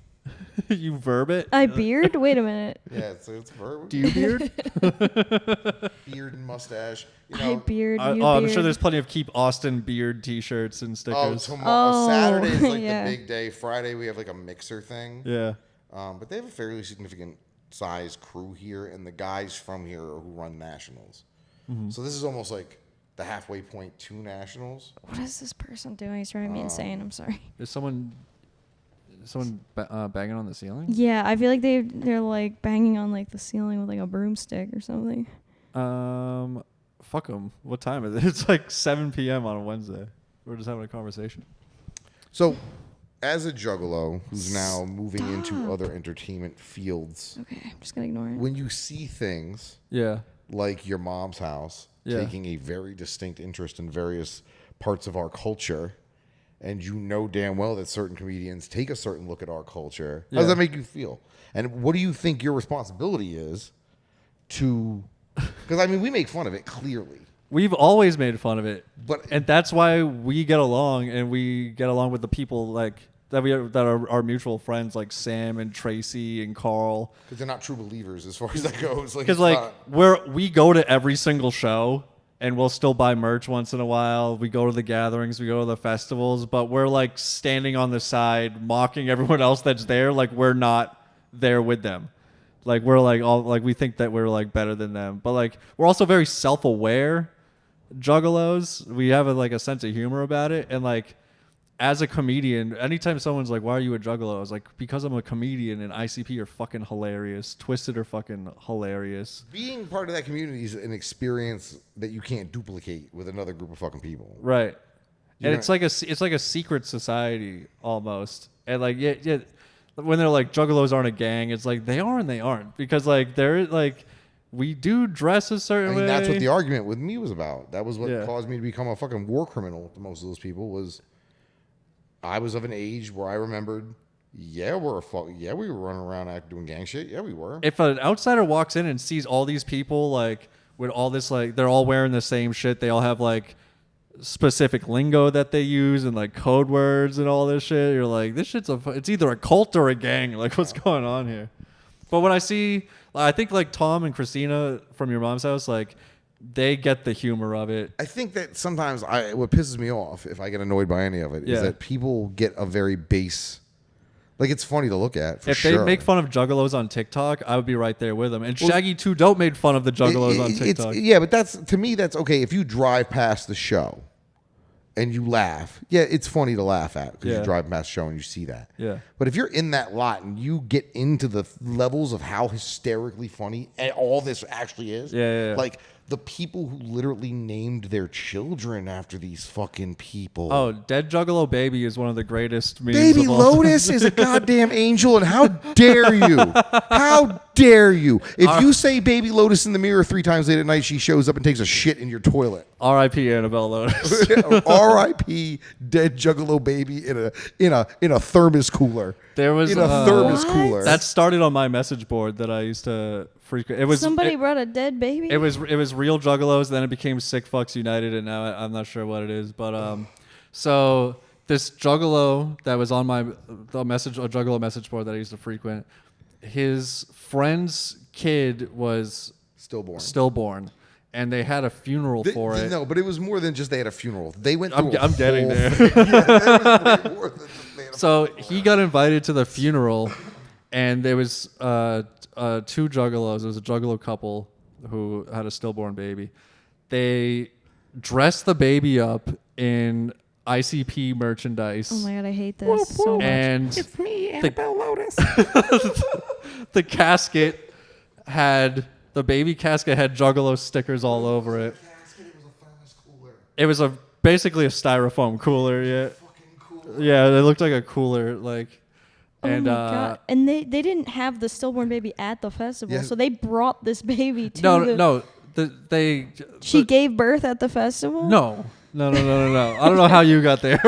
You verb it. I beard? Wait a minute. Yeah, so it's a verb. Do you beard? Beard and mustache. You I know. beard. Oh, You I'm beard. sure there's plenty of Keep Austin beard T-shirts and Oh, stickers. tomorrow Oh, Saturday is like yeah. the big day. Friday we have like a mixer thing. Yeah. But they have a fairly significant size crew here, and the guys from here are who run nationals. So this is almost like the halfway point to nationals. What is this person doing? He's driving me insane. I'm sorry. Is someone banging on the ceiling? Yeah, I feel like they're like banging on like the ceiling with like a broomstick or something. Fuck them. What time is it? It's like 7 p.m. on a Wednesday. We're just having a conversation. So, as a juggalo who's now moving into Stop. other entertainment fields, Okay, I'm just gonna ignore it. when you see things Yeah. like your mom's house Yeah. taking a very distinct interest in various parts of our culture, and you know damn well that certain comedians take a certain look at our culture, how does Yeah. that make you feel? And what do you think your responsibility is to... Because, I mean, we make fun of it, clearly. We've always made fun of it, But and that's why we get along, and we get along with the people like that are our mutual friends, like Sam and Tracy and Carl. because they're not true believers as far as that goes. Because it's like not- we go to every single show, and we'll still buy merch once in a while. We go to the gatherings, we go to the festivals, but we're like standing on the side, mocking everyone else that's there, like we're not there with them. Like we're like all like we think that we're like better than them, but like we're also very self-aware juggalos. We have like a sense of humor about it, and like as a comedian, anytime someone's like, "Why are you a juggalo?" I was like, "Because I'm a comedian, and ICP are fucking hilarious. Twisted are fucking hilarious." being part of that community is an experience that you can't duplicate with another group of fucking people. Right. And know- it's like a secret society almost. And like yeah, when they're like juggalos aren't a gang, it's like they are and they aren't, because like they're like we do dress a certain I mean, way. that's what the argument with me was about. That was what Yeah. caused me to become a fucking war criminal to most of those people. Was I was of an age where I remembered, we were running around doing gang shit. Yeah, we were. If an outsider walks in and sees all these people like with all this like they're all wearing the same shit, they all have like specific lingo that they use and like code words and all this shit, you're like, this shit's it's either a cult or a gang. Like, what's going on here? But when I see, I think like Tom and Christina from your mom's house, like they get the humor of it. I think that sometimes what pisses me off, if I get annoyed by any of it, Yeah. is that people get a very base. Like, it's funny to look at. For If sure. they make fun of Juggalos on TikTok, I would be right there with them. And Shaggy 2 Dope made fun of the Juggalos on TikTok. But to me, that's okay. If you drive past the show and you laugh, it's funny to laugh at because you drive past the show and you see that. Yeah. But if you're in that lot and you get into the levels of how hysterically funny and all this actually is, like the people who literally named their children after these fucking people. Oh, Dead Juggalo Baby is one of the greatest memes Baby of all Lotus is a goddamn angel, and how dare you? How dare you? If you say Baby Lotus in the mirror 3 times late at night, she shows up and takes a shit in your toilet. R.I.P. Annabelle Lotus. R.I.P. Dead Juggalo Baby in a thermos cooler. There was in a thermos What? cooler. that started on my message board that I used to frequent. It was Somebody brought a dead baby. It was real Juggalos. Then it became Sick Fucks United, and now I'm not sure what it is. But so this Juggalo that was on a Juggalo message board that I used to frequent, his friend's kid was stillborn, and they had a funeral for it. No, but it was more than just they had a funeral. They went through. I'm getting whole there. thing. That was way more than just they had a So he got invited to the funeral, and there was 2 Juggalos. There was a Juggalo couple who had a stillborn baby. They dressed the baby up in ICP merchandise. Oh my god, I hate this so much. And It's me, Annabelle Lotus. the casket had the baby casket had Juggalo stickers all over it. It was basically a styrofoam cooler. Yeah, it looked like a cooler. Like, Oh and my god! And they didn't have the stillborn baby at the festival, Yeah. so they brought this baby to. no. She gave birth at the festival. No. I don't know how you got there.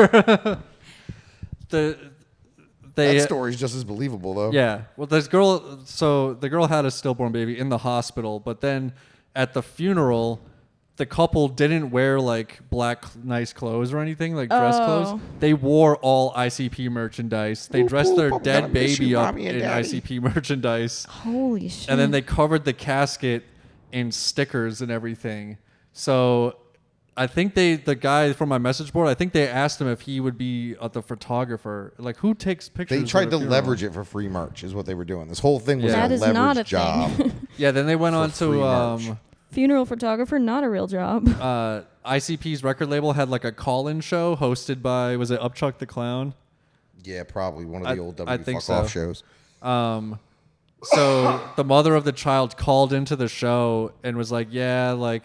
That story's just as believable, though. Yeah. Well, this girl. So the girl had a stillborn baby in the hospital, but then at the funeral, the couple didn't wear like black nice clothes or anything, like dress clothes. They wore all ICP merchandise. They dressed their I'm dead gonna miss baby you, up Mommy and in Daddy. ICP merchandise. Holy shit! And then they covered the casket in stickers and everything. So I think the guy from my message board, I think they asked him if he would be the photographer. Like, who takes pictures? They tried at to a funeral? leverage it for free merch, is what they were doing. This whole thing was Yeah. That a is not a leverage job. thing. Yeah, then they went For on free to merch. Funeral photographer, not a real job. ICP's record label had like a call-in show hosted by, was it Upchuck the Clown? Yeah, probably one of the old I W think fuck off so. shows. So the mother of the child called into the show and was like, yeah, like,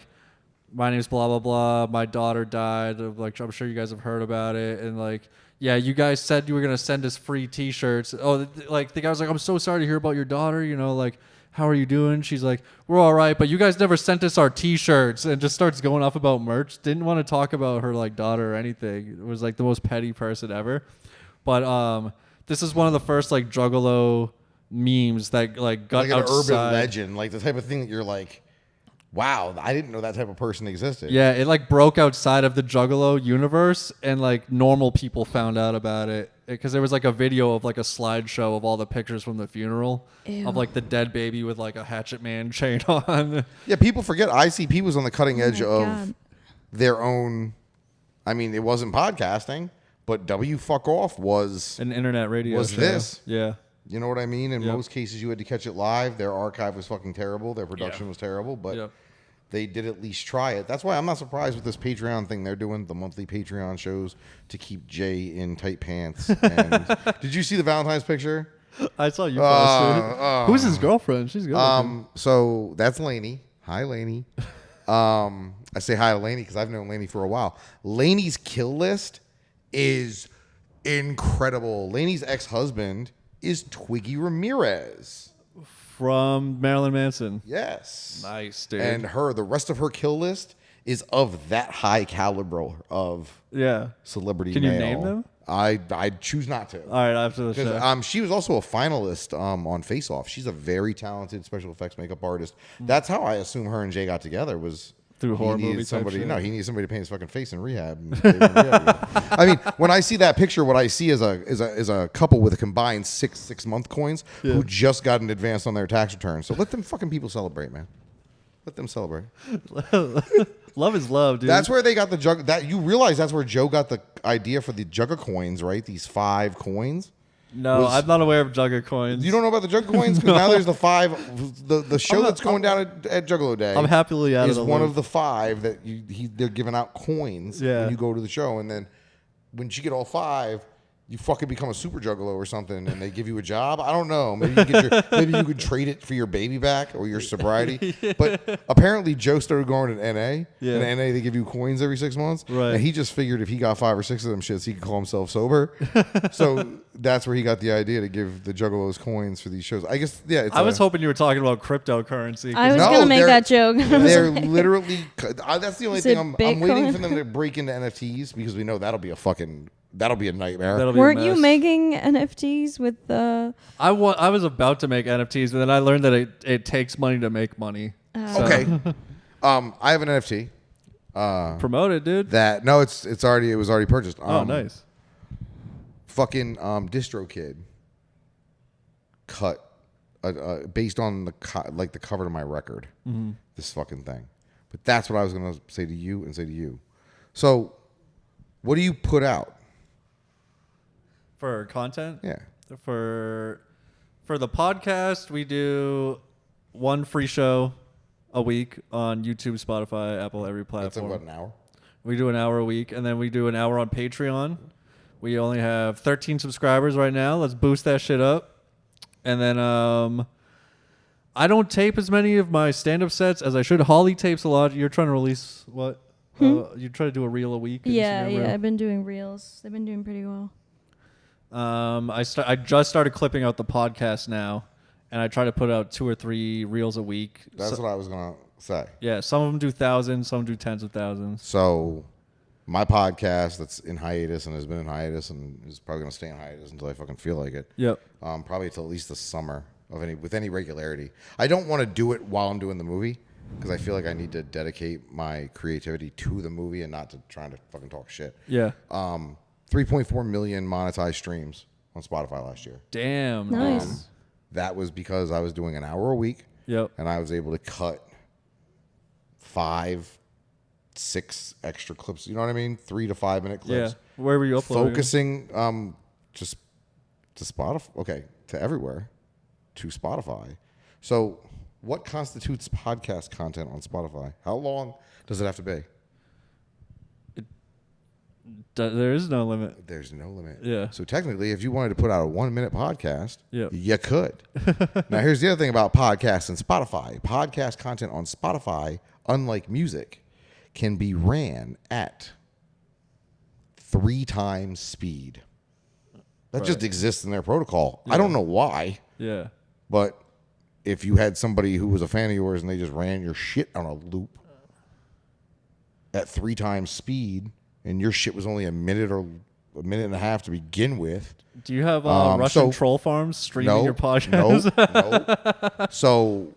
my name's blah, blah, blah. My daughter died. Like, I'm sure you guys have heard about it. And like, yeah, you guys said you were going to send us free t-shirts. Oh, like the guy was like, I'm so sorry to hear about your daughter. You know, like, how are you doing? She's like, we're all right, but you guys never sent us our t-shirts, and just starts going off about merch. Didn't want to talk about her like daughter or anything. It was like the most petty person ever. But this is one of the first like Juggalo memes that like got Like an outside. urban legend, like the type of thing that you're like, wow, I didn't know that type of person existed. Yeah, it like broke outside of the Juggalo universe, and like normal people found out about it because there was like a video of like a slideshow of all the pictures from the funeral of like the dead baby with like a Hatchet Man chain on. Yeah, people forget ICP was on the cutting edge my of God. their own. I mean, it wasn't podcasting, but W Fuck Off was. An internet radio Was show. this? Yeah. You know what I mean? In Yep. most cases, you had to catch it live. Their archive was fucking terrible. Their production was terrible, but Yep. they did at least try it. That's why I'm not surprised with this Patreon thing they're doing, the monthly Patreon shows to keep Jay in tight pants. And did you see the Valentine's picture? I saw you posted. Who's his girlfriend? She's good. So that's Lainey. Hi, Lainey. I say hi to Lainey because I've known Lainey for a while. Lainey's kill list is incredible. Lainey's ex-husband is Twiggy Ramirez. From Marilyn Manson. Yes. Nice, dude. And the rest of her kill list is of that high caliber of celebrity Can male. you name them? I choose not to. All right, after the show. She was also a finalist on Face Off. She's a very talented special effects makeup artist. That's how I assume her and Jay got together, was through horror movie type somebody. shit? No, he needed somebody to paint his fucking face in rehab. And they were in rehab together. I mean, when I see that picture, what I see is a couple with a combined six month coins who just got an advance on their tax return. So let them fucking people celebrate, man. Let them celebrate. Love is love, dude. That's where they got the jug. That you realize that's where Joe got the idea for the Jugga coins, right? These 5 coins. No, I'm not aware of Jugga coins. You don't know about the Jugga coins? Because now there's the 5. The show that's going down at Juggalo Day. I'm happily out of the one loop. of the 5 that they're giving out coins when you go to the show, and then when you get all 5. You fucking become a super juggalo or something, and they give you a job. I don't know. Maybe you could trade it for your baby back or your sobriety. But apparently, Joe started going to NA. Yeah. And NA, they give you coins every 6 months. Right. And he just figured if he got 5 or 6 of them shits, he could call himself sober. So that's where he got the idea to give the juggalos coins for these shows. I guess, yeah. I was hoping you were talking about cryptocurrency. I was No, gonna make they're- that joke. They're literally. That's the only Is thing it I'm Bitcoin? waiting for them to break into NFTs, because we know that'll be a nightmare. That'll be a Weren't you mess. making NFTs with the? I was about to make NFTs, but then I learned that it takes money to make money. So- Okay. I have an NFT. Promote it, dude. That no, it was already purchased. Oh, nice. Fucking DistroKid cut based on the cover to my record. Mm-hmm. This fucking thing, but that's what I was gonna say to you. So, what do you put out? For content? Yeah. For the podcast, we do one free show a week on YouTube, Spotify, Apple, every That's platform. about an hour. We do an hour a week, and then we do an hour on Patreon. We only have 13 subscribers right now. Let's boost that shit up. And then I don't tape as many of my stand-up sets as I should. Holly tapes a lot. You're trying to release what? You try to do a reel a week? Yeah, Instagram yeah. reel? I've been doing reels. They've been doing pretty well. I just started clipping out the podcast now, and I try to put out 2 or 3 reels a week. That's what I was gonna say. Yeah, some of them do thousands, some do tens of thousands. So, my podcast that's in hiatus and has been in hiatus and is probably gonna stay in hiatus until I fucking feel like it. Yep. Probably till at least the summer with any regularity. I don't want to do it while I'm doing the movie, because I feel like I need to dedicate my creativity to the movie and not to trying to fucking talk shit. Yeah. 3.4 million monetized streams on Spotify last year. Damn. Nice. That was because I was doing an hour a week. Yep. And I was able to cut 5, 6 extra clips. You know what I mean? 3 to 5 minute clips. Yeah. Where were you uploading? Focusing just to Spotify. Okay, to everywhere, to Spotify. So, what constitutes podcast content on Spotify? How long does it have to be? There is no limit. There's no limit. Yeah. So technically, if you wanted to put out a 1-minute podcast, Yep. you could. Now, here's the other thing about podcasts and Spotify. Podcast content on Spotify, unlike music, can be ran at 3 times speed. That just exists in their protocol. Yeah. I don't know why, Yeah. but if you had somebody who was a fan of yours and they just ran your shit on a loop at 3 times speed, and your shit was only a minute and a half to begin with. Do you have Russian troll farms streaming your podcast? No. So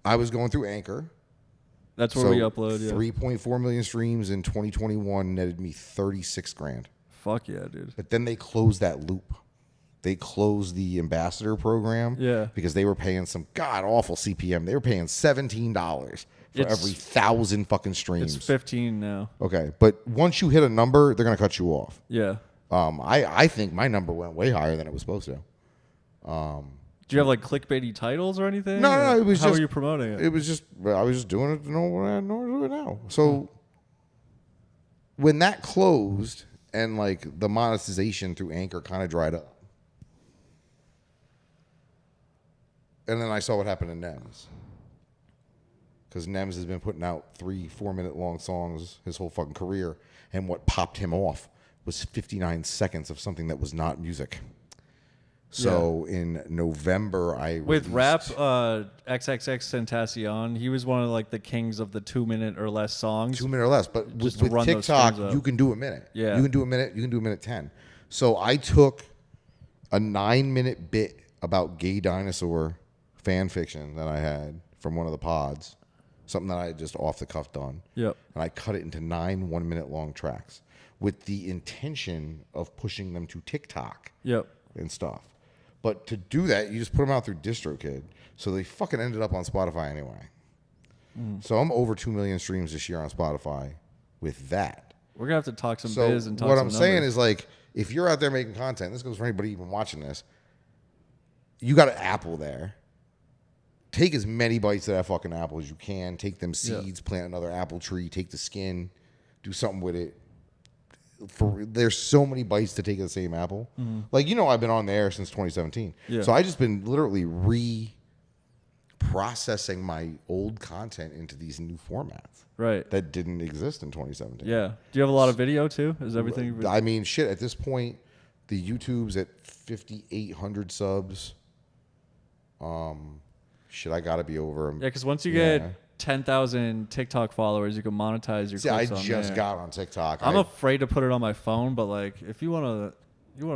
I was going through Anchor. That's where we upload. Yeah. 3.4 million streams in 2021 netted me $36,000. Fuck yeah, dude. But then they closed that loop. They closed the ambassador program. Yeah. Because they were paying some god awful CPM. They were paying $17 for every 1,000 fucking streams. It's 15 now. Okay, but once you hit a number, they're gonna cut you off. Yeah. I think my number went way higher than it was supposed to. Do you have like clickbaity titles or anything? No, Or it was how just. are you promoting it? It was just. I was just doing it to know what I know to do it now. So when that closed and like the monetization through Anchor kind of dried up, and then I saw what happened to Nems. Because Nems has been putting out 3-4 minute long songs his whole fucking career. And what popped him off was 59 seconds of something that was not music. So in November, I with released- rap XXX Tentacion. He was one of like the kings of the 2-minute or less songs. 2 minute or less. But Just with to run those TikTok, strings up. you can do a minute. Yeah. You can do a minute. You can do a minute 10. So I took a 9-minute bit about gay dinosaur fan fiction that I had from one of the pods, something that I had just off the cuff done. Yep. And I cut it into 9 1-minute long tracks with the intention of pushing them to TikTok Yep. and stuff. But to do that, you just put them out through DistroKid. So they fucking ended up on Spotify anyway. So I'm over 2 million streams this year on Spotify with that. We're gonna have to talk some So biz and talk what some I'm saying numbers. is, like, if you're out there making content, this goes for anybody even watching this, you got an apple there. Take as many bites of that fucking apple as you can. Take them seeds, plant another apple tree, take the skin, do something with it. There's so many bites to take of the same apple. Like, I've been on the air since 2017. Yeah. So I just been literally reprocessing my old content into these new formats Right. that didn't exist in 2017. Yeah. Do you have a lot of video too? Is everything? I mean, shit, at this point, the YouTube's at 5,800 subs. Shit, I gotta be over. Yeah, because once you get 10,000 TikTok followers, you can monetize your See, I clips on just there. got on TikTok. I'm afraid to put it on my phone, but like, if you wanna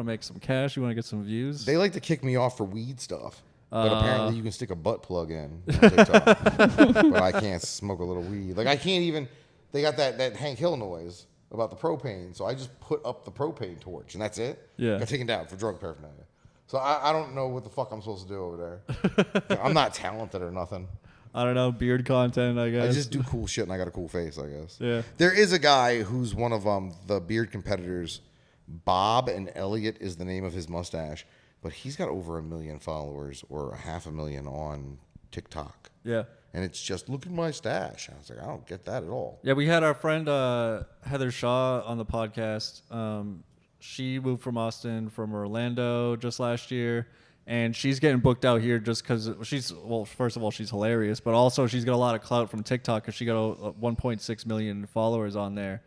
make some cash, you wanna get some views. They like to kick me off for weed stuff. But apparently you can stick a butt plug in on TikTok. But I can't smoke a little weed. Like, I can't even. They got that Hank Hill noise about the propane. So I just put up the propane torch, and that's it. Yeah. Got taken down for drug paraphernalia. So I don't know what the fuck I'm supposed to do over there. I'm not talented or nothing. I don't know, beard content, I guess. I just do cool shit, and I got a cool face, I guess. Yeah. There is a guy who's one of the beard competitors. Bob and Elliot is the name of his mustache, but he's got over 1 million followers or 500,000 on TikTok. Yeah. And it's just, look at my stash. I was like, I don't get that at all. Yeah, we had our friend Heather Shaw on the podcast. She moved from Austin, from Orlando just last year, and she's getting booked out here just because first of all, she's hilarious, but also she's got a lot of clout from TikTok because she got 1.6 million followers on there.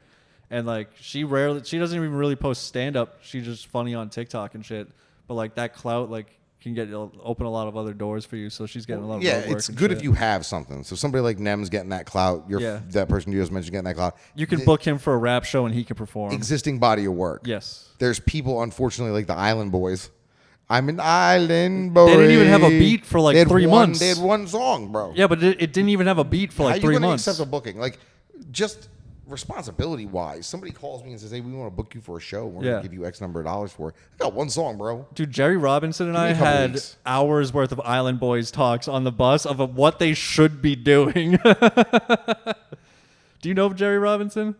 And like, she doesn't even really post stand-up. She's just funny on TikTok and shit. But like, that clout like can open a lot of other doors for you. So she's getting a lot of road work it's and good shit. if you have something. So somebody like Nem's getting that clout. That person you just mentioned getting that clout. You can book him for a rap show and he can perform. Existing body of work. Yes. There's people, unfortunately, like the Island Boys. I'm an island boy. They didn't even have a beat for like 3 months. They had one song, bro. Yeah, but it didn't even have a beat for like 3 How you months. accept a booking? Like, just responsibility wise, somebody calls me and says, "Hey, we want to book you for a show. We're gonna give you X number of dollars for it." I got one song, bro. Dude, Jerry Robinson and Give me I a couple had weeks. hours worth of Island Boys talks on the bus of what they should be doing. Do you know Jerry Robinson?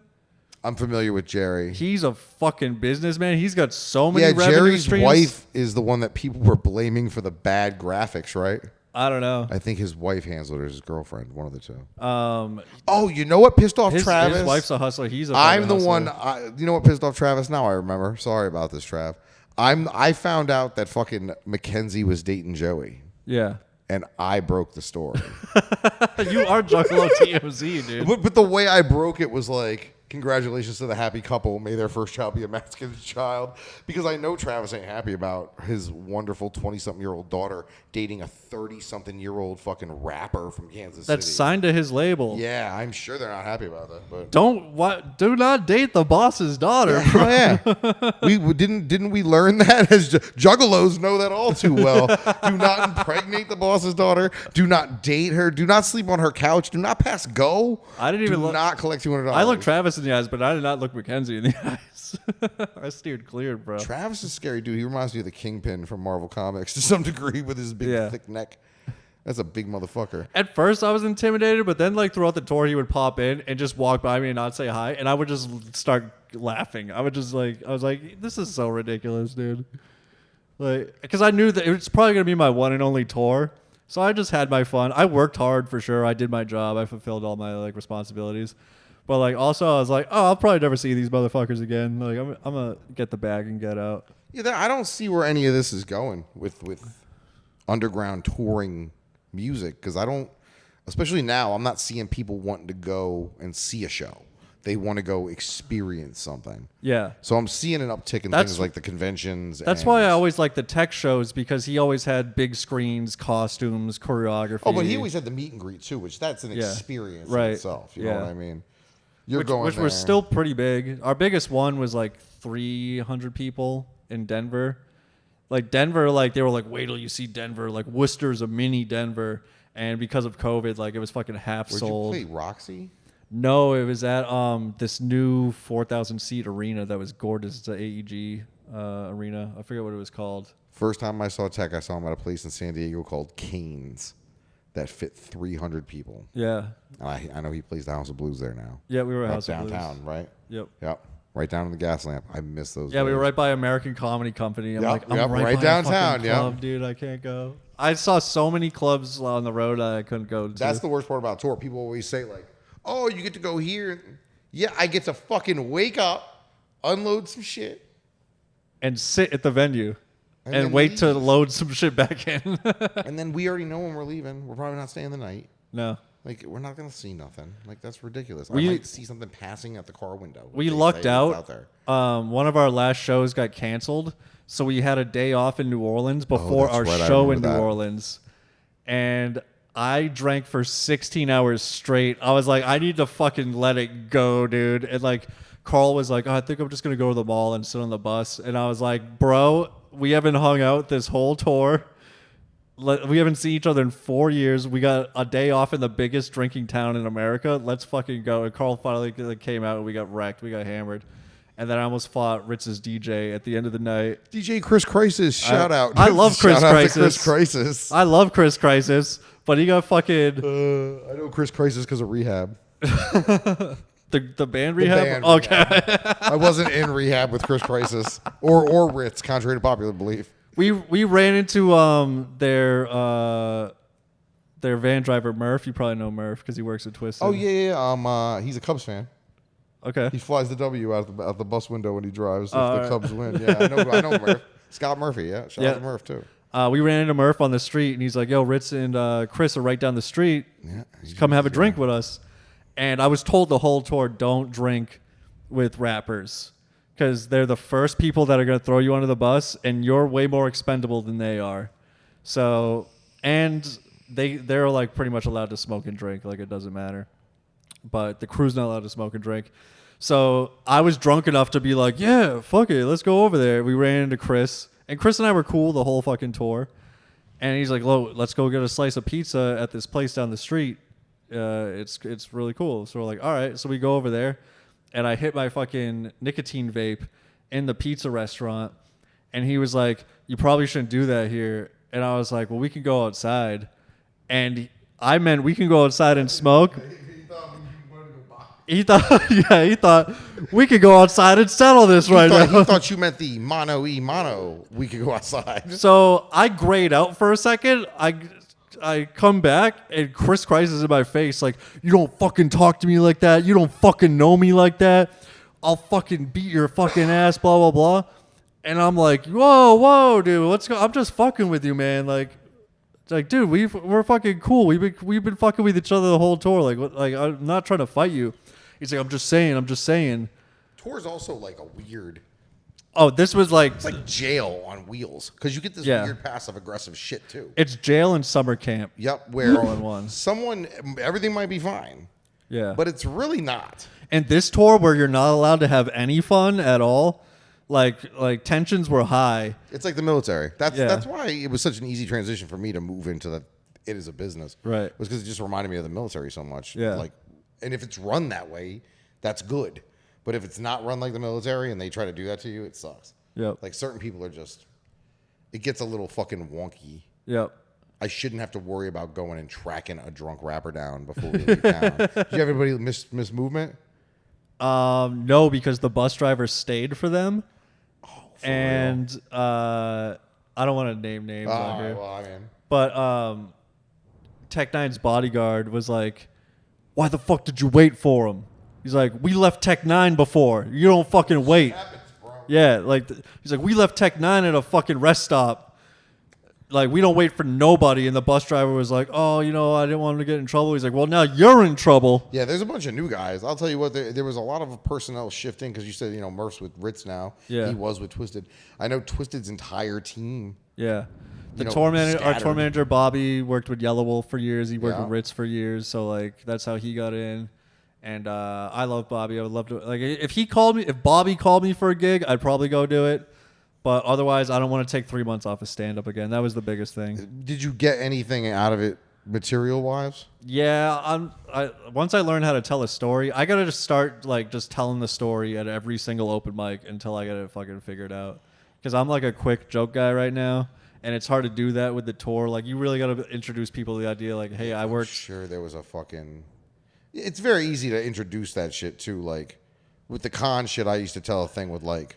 I'm familiar with Jerry. He's a fucking businessman. He's got so many revenue Jerry's streams. wife is the one that people were blaming for the bad graphics, right? I don't know. I think his wife handled it, or his girlfriend, one of the two. Oh, you know what pissed off Travis? His wife's a hustler. He's a I'm fucking the hustler. one. You know what pissed off Travis? Now I remember. Sorry about this, Trav. I found out that fucking Mackenzie was dating Joey, Yeah. and I broke the story. You are Juggalo TMZ, dude. But the way I broke it was like, congratulations to the happy couple. May their first child be a masculine child. Because I know Travis ain't happy about his wonderful 20-something-year-old daughter dating a 30-something-year-old fucking rapper from Kansas That's City. signed to his label. Yeah, I'm sure they're not happy about that. But Do not date the boss's daughter. oh, yeah. we didn't we learn that as juggalos know that all too well. Do not impregnate the boss's daughter. Do not date her. Do not sleep on her couch. Do not pass go. I didn't even do look. not collect $200. I looked Travis in the eyes, but I did not look Mackenzie in the eyes. I steered clear, bro. Travis is a scary dude. He reminds me of the Kingpin from Marvel Comics to some degree with his big thick neck. That's a big motherfucker. At first, I was intimidated, but then, like, throughout the tour, he would pop in and just walk by me and not say hi, and I would just start laughing. I was like, this is so ridiculous, dude. Like, because I knew that it was probably gonna be my one and only tour, so I just had my fun. I worked hard for sure. I did my job. I fulfilled all my like responsibilities, but like also I was like, oh, I'll probably never see these motherfuckers again. Like, I'm gonna get the bag and get out. Yeah, I don't see where any of this is going with underground touring music, because I don't, especially now, I'm not seeing people wanting to go and see a show. They want to go experience something. Yeah. So I'm seeing an uptick in things like the conventions. That's why I always like the tech shows, because he always had big screens, costumes, choreography. Oh, but he always had the meet and greet too, which that's an experience in itself. You know what I mean? Which was still pretty big. Our biggest one was like 300 people in Denver. Like Denver, like they were like, wait till you see Denver. Like Worcester's a mini Denver, and because of COVID, like it was fucking half sold. Did you play Roxy? No, it was at this new 4,000 seat arena that was gorgeous. It's an AEG arena. I forget what it was called. First time I saw Tech, I saw him at a place in San Diego called Canes that fit 300 people. Yeah. And I know he plays the House of Blues there now. Yeah, we were at House of Blues. Downtown, right? Yep. Right down in the gas lamp. I miss those Yeah, days. we were right by American Comedy Company. I'm right by downtown. A club, dude. I can't go. I saw so many clubs on the road that I couldn't go to. That's the worst part about tour. People always say like, oh, you get to go here. Yeah, I get to fucking wake up, unload some shit. And sit at the venue. And wait leave. to load some shit back in. And then we already know when we're leaving. We're probably not staying the night. No. Like, we're not going to see nothing. Like, that's ridiculous. I We- might see something passing at the car window. We They lucked say it's out. there. One of our last shows got canceled, so we had a day off in New Orleans before that's our right, I show in remember New that. Orleans. And I drank for 16 hours straight. I was like, I need to fucking let it go, dude. And like, Carl was like, oh, I think I'm just going to go to the mall and sit on the bus. And I was like, bro, we haven't hung out this whole tour. We haven't seen each other in 4 years. We got a day off in the biggest drinking town in America. Let's fucking go. And Carl finally came out and we got wrecked. We got hammered. And then I almost fought Ritz's DJ at the end of the night. DJ Chris Crisis, shout out. I love Chris Shout out to Crisis. Chris Crisis. I love Chris Crisis, but he got fucking I know Chris Crisis because of Rehab. the band Rehab. band Okay, Rehab. I wasn't in Rehab with Chris Crisis or Ritz, contrary to popular belief. we ran into their van driver Murph. You probably know Murph because he works at Twisted. Oh yeah. He's a Cubs fan. Okay. He flies the W out the bus window when he drives if the Cubs win. Yeah, I know Murph. Scott Murphy. Yeah, shout out to Murph too. We ran into Murph on the street, and he's like, "Yo, Ritz and Chris are right down the street. Yeah, Come have a drink with us." And I was told the whole tour, don't drink with rappers because they're the first people that are going to throw you under the bus, and you're way more expendable than they are. So, and they're like pretty much allowed to smoke and drink, like it doesn't matter. But the crew's not allowed to smoke and drink. So I was drunk enough to be like, yeah, fuck it, let's go over there. We ran into Chris, and Chris and I were cool the whole fucking tour. And he's like, let's go get a slice of pizza at this place down the street. It's really cool. So we're like, all right. So we go over there, and I hit my fucking nicotine vape in the pizza restaurant, and he was like, you probably shouldn't do that here. And I was like, well, we can go outside. And I meant we can go outside and smoke. He thought we could go outside and settle this right now. He thought you meant the mono. We could go outside. So I grayed out for a second. I come back, and Chris Christ is in my face like, you don't fucking talk to me like that. You don't fucking know me like that. I'll fucking beat your fucking ass, blah, blah, blah. And I'm like, whoa, dude, what's going on? I'm just fucking with you, man. Like, dude, we're fucking cool. We've been fucking with each other the whole tour. Like I'm not trying to fight you. He's like, I'm just saying. Tour's also like a weird. Oh, this was like... It's like jail on wheels because you get this weird passive-aggressive shit, too. It's jail and summer camp. Yep, where all in one. Everything might be fine. Yeah. But it's really not. And this tour where you're not allowed to have any fun at all, like tensions were high. It's like the military. That's why it was such an easy transition for me to move into it as a business. Right. Was because it just reminded me of the military so much. Yeah. And if it's run that way, that's good. But if it's not run like the military and they try to do that to you, it sucks. Yep. Like certain people are just, it gets a little fucking wonky. Yep. I shouldn't have to worry about going and tracking a drunk rapper down before we leave town. Did you have anybody miss movement? No, because the bus driver stayed for them. Oh, and I don't want to name names on here. Well, I mean. But Tech Nine's bodyguard was like, why the fuck did you wait for him? He's like, we left Tech 9 before. You don't fucking wait. Happens, bro. Yeah, he's like, we left Tech 9 at a fucking rest stop. like, we don't wait for nobody. And the bus driver was like, oh, you know, I didn't want him to get in trouble. He's like, well, now you're in trouble. Yeah, there's a bunch of new guys. I'll tell you what, there was a lot of personnel shifting because you said, you know, Murph's with Ritz now. Yeah. He was with Twisted. I know Twisted's entire team. Yeah. You know, Our tour scattered. manager, Bobby, worked with Yellow Wolf for years. He worked Yeah. with Ritz for years. So, like, that's how he got in. And I love Bobby. I would love to, like, if Bobby called me for a gig, I'd probably go do it. But otherwise, I don't want to take 3 months off of stand-up again. That was the biggest thing. Did you get anything out of it material-wise? Yeah, once I learned how to tell a story, I gotta just start like just telling the story at every single open mic until I get it fucking figured out. Because I'm like a quick joke guy right now, and it's hard to do that with the tour. Like, you really gotta introduce people to the idea. Like, hey, I worked. Sure, there was a fucking. It's very easy to introduce that shit too. Like with the con shit, I used to tell a thing with like,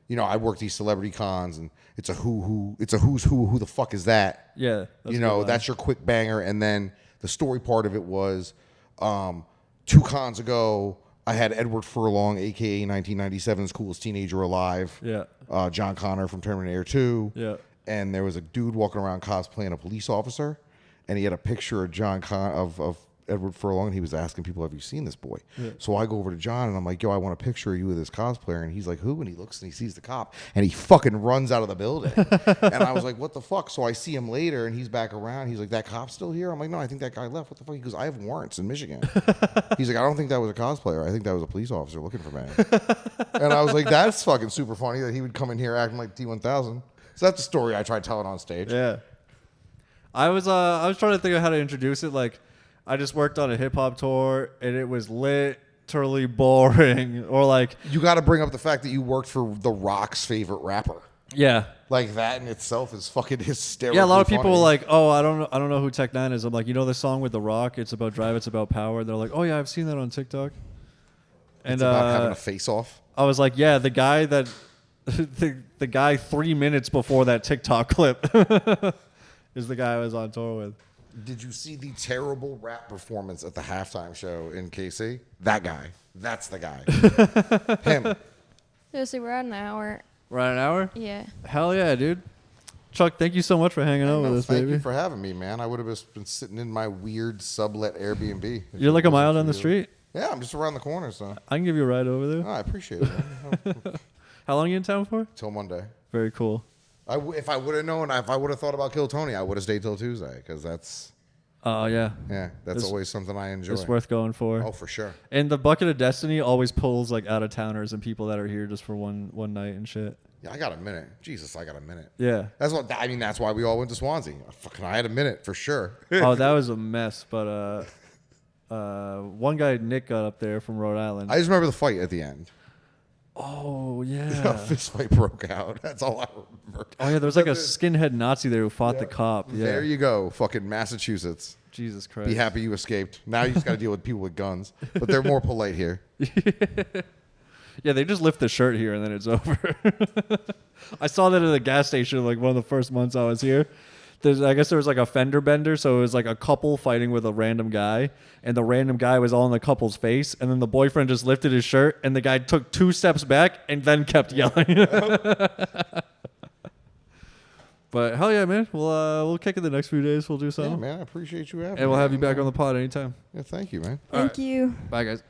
you know, I work these celebrity cons, and it's a who's who the fuck is that? Yeah, you know, that's your quick banger. And then the story part of it was 2 cons ago, I had Edward Furlong, aka 1997's coolest teenager alive. Yeah. John Connor from Terminator 2. Yeah. And there was a dude walking around cosplaying a police officer, and he had a picture of of Edward Furlong, and he was asking people, have you seen this boy? Yeah. So I go over to John, and I'm like, yo, I want a picture of you with this cosplayer. And he's like, who? And he looks, and he sees the cop, and he fucking runs out of the building. And I was like, what the fuck? So I see him later, and he's back around. He's like, that cop's still here? I'm like, no, I think that guy left. What the fuck? He goes, I have warrants in Michigan. He's like, I don't think that was a cosplayer. I think that was a police officer looking for me. And I was like, that's fucking super funny that he would come in here acting like T-1000. So that's the story I tried telling on stage. Yeah. I was trying to think of how to introduce it. Like, I just worked on a hip hop tour, and it was literally boring. Or like, You got to bring up the fact that you worked for The Rock's favorite rapper. yeah, Like, that in itself is fucking hysterical. yeah. A lot of people were like, "Oh, I don't know who Tech Nine is." I'm like, you know the song with The Rock? It's about drive. It's about power. And they're like, "Oh yeah, I've seen that on TikTok." And it's about having a face-off. I was like, "Yeah, the guy that the guy 3 minutes before that TikTok clip is the guy I was on tour with." Did you see the terrible rap performance at the halftime show in KC? That guy. That's the guy. Him. Seriously, we're at an hour. We're at an hour? Yeah. Hell yeah, dude. Chuck, thank you so much for hanging out with us, Thank baby. you for having me, man. I would have just been sitting in my weird sublet Airbnb. You're like a mile down the street. Yeah, I'm just around the corner, so. I can give you a ride over there. Oh, I appreciate it, man. How long are you in town for? Till Monday. Very cool. If I would have known, if I would have thought about Kill Tony, I would have stayed till Tuesday, because that's Yeah. that's It's- always something I enjoy. It's worth going for. Oh, for sure. And the Bucket of Destiny always pulls like out of towners and people that are here just for one night and shit. Yeah, I got a minute. Jesus, I got a minute. Yeah. That's what I mean. That's why we all went to Swansea. I had a minute for sure. Oh, that was a mess. But one guy, Nick, got up there from Rhode Island. I just remember the fight at the end. Oh A yeah. fist fight broke out. That's all I remember. Oh yeah. There was like a skinhead Nazi there who fought the cop. Yeah. There you go. Fucking Massachusetts. Jesus Christ. Be happy you escaped. Now you just got to deal with people with guns, but they're more polite here. Yeah, they just lift the shirt here and then it's over. I saw that at the gas station like one of the first months I was here. I guess there was like a fender bender, so it was like a couple fighting with a random guy, and the random guy was all in the couple's face, and then the boyfriend just lifted his shirt, and the guy took 2 steps back and then kept yelling. But hell yeah, man. We'll kick it the next few days. We'll do something. Yeah, man. I appreciate you having me. And we'll have you back on the pod anytime. Yeah, thank you, man. Thank you. Bye, guys.